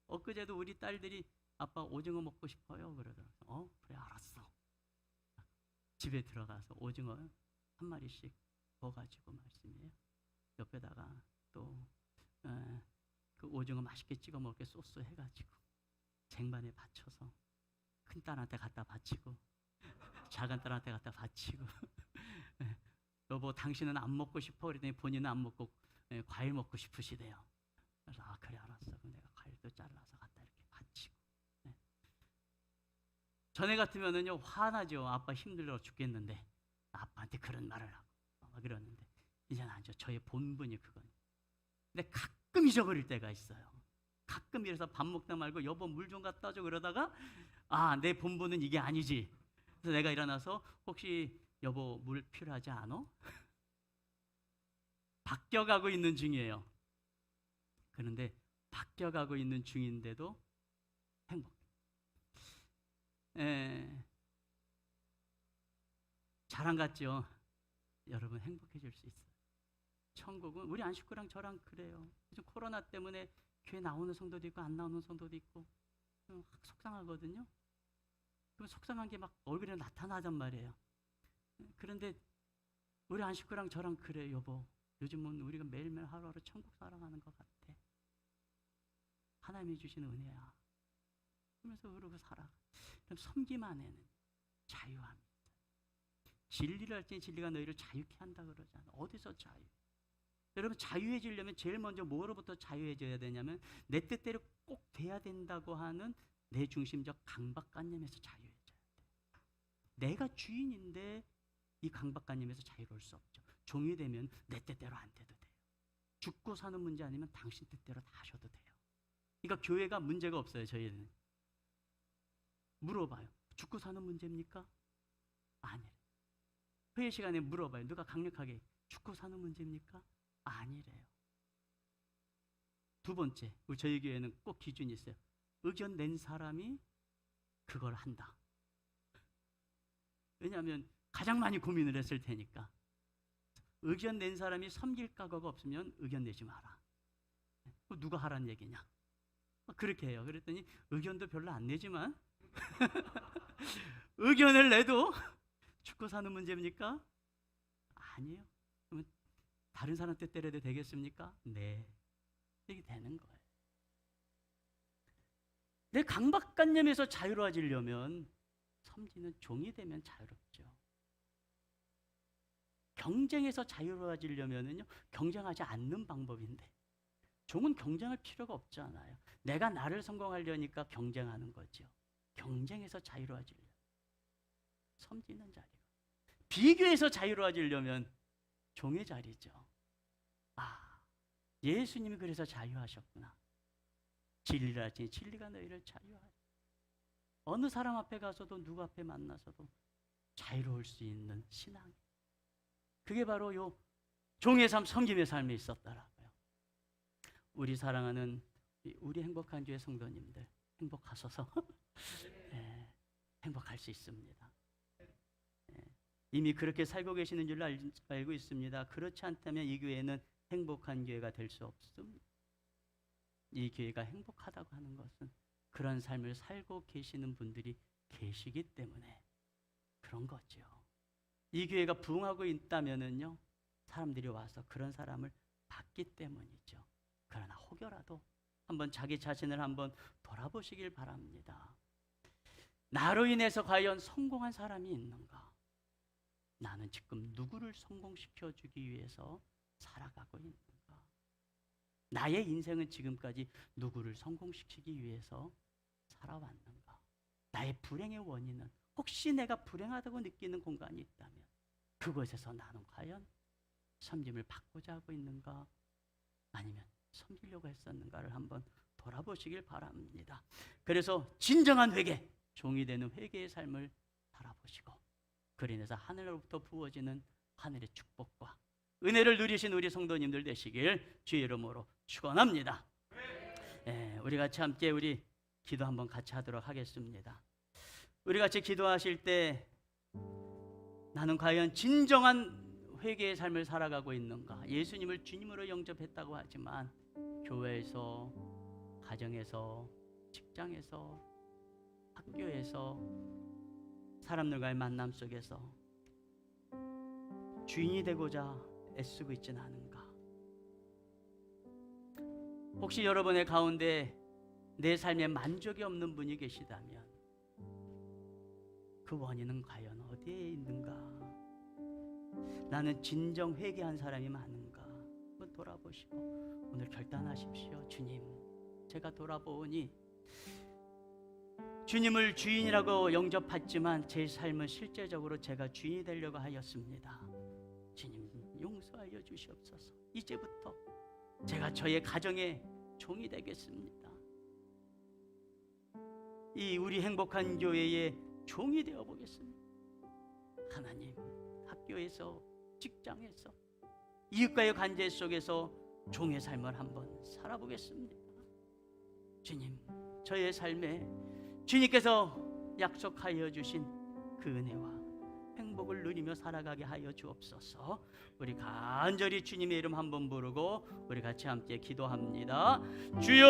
엊그제도 우리 딸들이 아빠 오징어 먹고 싶어요 그러더라고요. 그래 알았어. 집에 들어가서 오징어 한 마리씩 구워가지고 말씀이에요. 옆에다가 또 그 오징어 맛있게 찍어 먹게 소스 해가지고 쟁반에 받쳐서 큰 딸한테 갖다 바치고 작은 딸한테 갖다 바치고 여보 당신은 안 먹고 싶어 그랬더니 본인은 안 먹고 과일 먹고 싶으시대요. 그래서 그래 알았어. 그럼 내가 과일도 잘라서 갖다 이렇게 바치고. 전에 같으면은요 화나죠. 아빠 힘들어 죽겠는데 아빠한테 그런 말을 하고 막 그러는데 이제는 아니죠. 저의 본분이 그건. 근데 가끔 잊어버릴 때가 있어요. 가끔 이래서 밥 먹다 말고 여보 물 좀 갖다 줘 그러다가 내 본분은 이게 아니지. 그래서 내가 일어나서 혹시 여보 물 필요하지 않어? 바뀌어가고 있는 중이에요. 그런데 바뀌어가고 있는 중인데도 행복. 자랑 같죠? 여러분 행복해질 수 있어요. 천국은 우리 안식구랑 저랑 그래요. 요즘 코로나 때문에 교회 나오는 성도도 있고 안 나오는 성도도 있고 속상하거든요. 그럼 속상한 게 막 얼굴에 나타나단 말이에요. 그런데 우리 안식구랑 저랑 그래 여보. 요즘은 우리가 매일매일 하루하루 천국 살아가는 것 같아. 하나님이 주시는 은혜야. 그러면서 그러고 살아. 그럼 섬김 안에는 자유함이 있어요. 진리를 할 때 진리가 너희를 자유케 한다 그러잖아. 어디서 자유? 여러분 자유해지려면 제일 먼저 뭐로부터 자유해져야 되냐면 내 뜻대로 꼭 돼야 된다고 하는 내 중심적 강박관념에서 자유해져야 돼. 내가 주인인데 이 강박관념에서 자유로울 수 없죠. 종이 되면 내 뜻대로 안 돼도 돼요. 죽고 사는 문제 아니면 당신 뜻대로 다 하셔도 돼요. 그러니까 교회가 문제가 없어요. 저희는 물어봐요. 죽고 사는 문제입니까? 아니래요. 회의 시간에 물어봐요. 누가 강력하게 죽고 사는 문제입니까? 아니래요. 두 번째, 우리 저희 교회는 꼭 기준이 있어요. 의견 낸 사람이 그걸 한다. 왜냐하면 가장 많이 고민을 했을 테니까. 의견 낸 사람이 섬길 각오가 없으면 의견 내지 마라. 누가 하라는 얘기냐? 그렇게 해요. 그랬더니 의견도 별로 안 내지만 의견을 내도 죽고 사는 문제입니까? 아니에요. 그러면 다른 사람 뜻대로 해도 되겠습니까? 네. 이게 되는 거예요. 내 강박관념에서 자유로워지려면 섬기는 종이 되면 자유롭죠. 경쟁에서 자유로워지려면요 경쟁하지 않는 방법인데 종은 경쟁할 필요가 없잖아요. 내가 나를 성공하려니까 경쟁하는 거죠. 경쟁에서 자유로워지려면 섬기는 자리. 비교해서 자유로워지려면 종의 자리죠. 예수님이 그래서 자유하셨구나. 진리라 하시니 진리가 너희를 자유하시. 어느 사람 앞에 가서도 누구 앞에 만나서도 자유로울 수 있는 신앙. 그게 바로 요 종의 삶, 섬김의 삶에 있었더라고요. 우리 사랑하는 우리 행복한 교회 성도님들 행복하셔서 행복할 수 있습니다. 이미 그렇게 살고 계시는 줄 알고 있습니다. 그렇지 않다면 이 교회는 행복한 교회가 될 수 없습니다. 이 교회가 행복하다고 하는 것은 그런 삶을 살고 계시는 분들이 계시기 때문에 그런 거죠. 이 교회가 부흥하고 있다면은요, 사람들이 와서 그런 사람을 받기 때문이죠. 그러나 혹여라도 한번 자기 자신을 한번 돌아보시길 바랍니다. 나로 인해서 과연 성공한 사람이 있는가? 나는 지금 누구를 성공시켜 주기 위해서 살아가고 있는가? 나의 인생은 지금까지 누구를 성공시키기 위해서 살아왔는가? 나의 불행의 원인은 혹시 내가 불행하다고 느끼는 공간이 있다면 그곳에서 나는 과연 섬김을 받고자 하고 있는가, 아니면 섬기려고 했었는가를 한번 돌아보시길 바랍니다. 그래서 진정한 회개, 종이 되는 회개의 삶을 살아보시고, 그로 인해서 하늘로부터 부어지는 하늘의 축복과 은혜를 누리신 우리 성도님들 되시길 주의 이름으로 축원합니다. 우리 같이 함께 우리 기도 한번 같이 하도록 하겠습니다. 우리 같이 기도하실 때 나는 과연 진정한 회개의 삶을 살아가고 있는가? 예수님을 주님으로 영접했다고 하지만 교회에서, 가정에서, 직장에서, 학교에서, 사람들과의 만남 속에서 주인이 되고자 애쓰고 있지는 않은가? 혹시 여러분의 가운데 내 삶에 만족이 없는 분이 계시다면 그 원인은 과연 어디에 있는가? 나는 진정 회개한 사람이 많은가? 한번 돌아보시고 오늘 결단하십시오. 주님, 제가 돌아보니 주님을 주인이라고 영접했지만 제 삶은 실제적으로 제가 주인이 되려고 하였습니다. 주님, 용서하여 주시옵소서. 이제부터 제가 저의 가정의 종이 되겠습니다. 이 우리 행복한 교회의 종이 되어 보겠습니다. 하나님, 학교에서, 직장에서, 이웃과의 관계 속에서 종의 삶을 한번 살아보겠습니다. 주님, 저의 삶에 주님께서 약속하여 주신 그 은혜와 행복을 누리며 살아가게 하여 주옵소서. 우리 간절히 주님의 이름 한번 부르고 우리 같이 함께 기도합니다. 주여,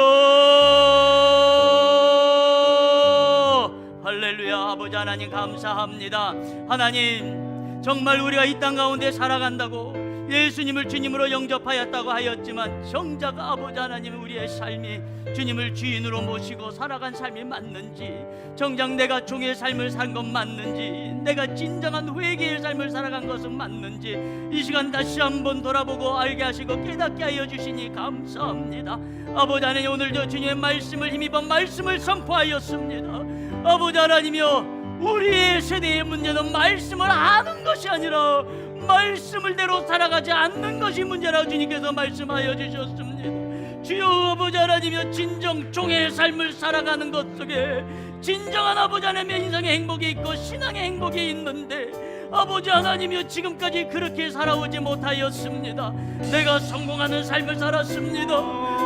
할렐루야. 아버지 하나님 감사합니다. 하나님, 정말 우리가 이 땅 가운데 살아간다고 예수님을 주님으로 영접하였다고 하였지만 정작 아버지 하나님, 우리의 삶이 주님을 주인으로 모시고 살아간 삶이 맞는지, 정작 내가 종의 삶을 산 건 맞는지, 내가 진정한 회개의 삶을 살아간 것은 맞는지 이 시간 다시 한번 돌아보고 알게 하시고 깨닫게 하여 주시니 감사합니다. 아버지 하나님, 오늘도 주님의 말씀을 힘입어 말씀을 선포하였습니다. 아버지 하나님이여, 우리의 세대의 문제는 말씀을 아는 것이 아니라 말씀을 대로 살아가지 않는 것이 문제라고 주님께서 말씀하여 주셨습니다. 주여 아버지 하나님이여, 진정 종의 삶을 살아가는 것 속에 진정한 아버지 하나님의 인생의 행복이 있고 신앙의 행복이 있는데, 아버지 하나님이여, 지금까지 그렇게 살아오지 못하였습니다. 내가 성공하는 삶을 살았습니다.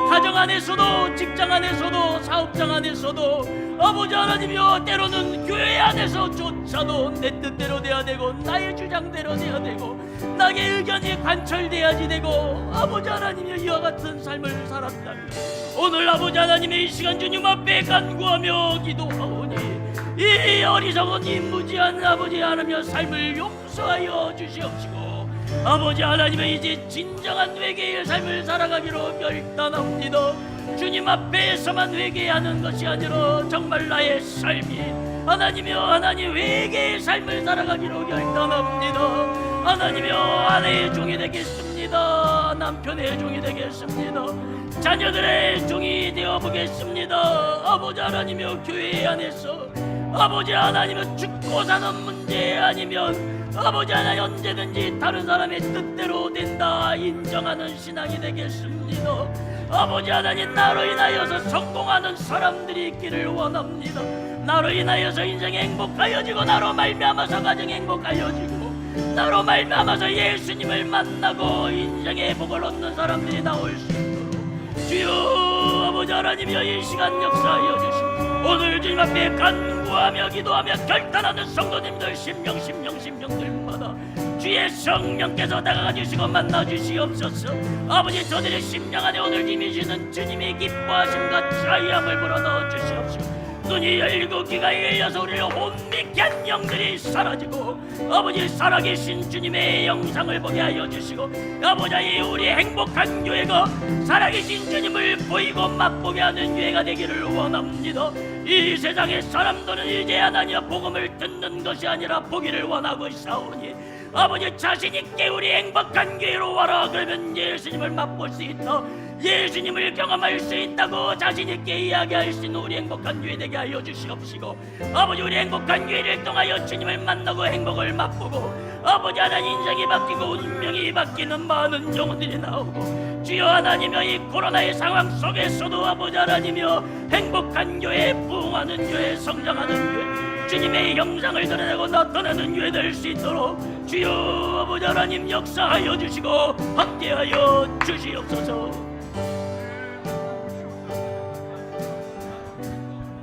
가정 안에서도, 직장 안에서도, 사업장 안에서도, 아버지 하나님이여, 때로는 교회 안에서조차도 내 뜻대로 돼야 되고 나의 주장대로 돼야 되고 나의 의견이 관철돼야지 되고, 아버지 하나님이여, 이와 같은 삶을 살았다면 오늘 아버지 하나님의 이 시간 주님 앞에 간구하며 기도하오니 이 어리석은 이 무지한 아버지 하나님의 삶을 용서하여 주시옵시고, 아버지 하나님의 이제 진정한 회개의 삶을 살아가기로 결단합니다. 주님 앞에서만 회개하는 것이 아니라 정말 나의 삶이 하나님이여, 하나님 회개의 삶을 살아가기로 결단합니다. 하나님이여, 아내의 종이 되겠습니다. 남편의 종이 되겠습니다. 자녀들의 종이 되어보겠습니다. 아버지 하나님이여, 교회 안에서 아버지 하나님은 죽고 사는 문제 아니면 아버지 하나님 언제든지 다른 사람의 뜻대로 된다 인정하는 신앙이 되겠습니다. 아버지 하나님, 나로 인하여서 성공하는 사람들이 있기를 원합니다. 나로 인하여서 인생이 행복하여지고, 나로 말미암아서 가정이 행복하여지고, 나로 말미암아서 예수님을 만나고 인생의 복을 얻는 사람들이 나올 수 있도록 주여 아버지 하나님이여, 이 시간 역사하여 주시고 오늘 주님 앞에 간구하며 기도하며 결단하는 성도님들 심령들마다 주의 성령께서 다가가 주시고 만나 주시옵소서. 아버지, 저들의 심령 안에 오늘 임하시는 주님의 기뻐하심과 자유함을 불어넣어 주시옵시고, 눈이 열리고 귀가 열려서 우리를 혼미케 한 영들이 사라지고 아버지, 살아계신 주님의 영상을 보게 하여 주시고, 아버지, 우리 행복한 교회가 살아계신 주님을 보이고 맛보게 하는 교회가 되기를 원합니다. 이 세상의 사람들은 이제 하나님의 복음을 듣는 것이 아니라 보기를 원하고 있사오니 아버지, 자신있게 우리 행복한 교회로 와라. 그러면 예수님을 맛볼 수 있다. 예수님을 경험할 수 있다고 자신 있게 이야기할 수 있는 우리 행복한 교회 되게 하여 주시옵시고, 아버지 우리 행복한 교회를 통하여 주님을 만나고 행복을 맛보고 아버지 하나님 인생이 바뀌고 운명이 바뀌는 많은 영혼들이 나오고, 주여 하나님여 이 코로나의 상황 속에서도 아버지 하나님여 행복한 교회, 부흥하는 교회, 성장하는 교회, 주님의 형상을 드러내고 나타내는 교회 될 수 있도록 주여 아버지 하나님 역사하여 주시고 함께하여 주시옵소서.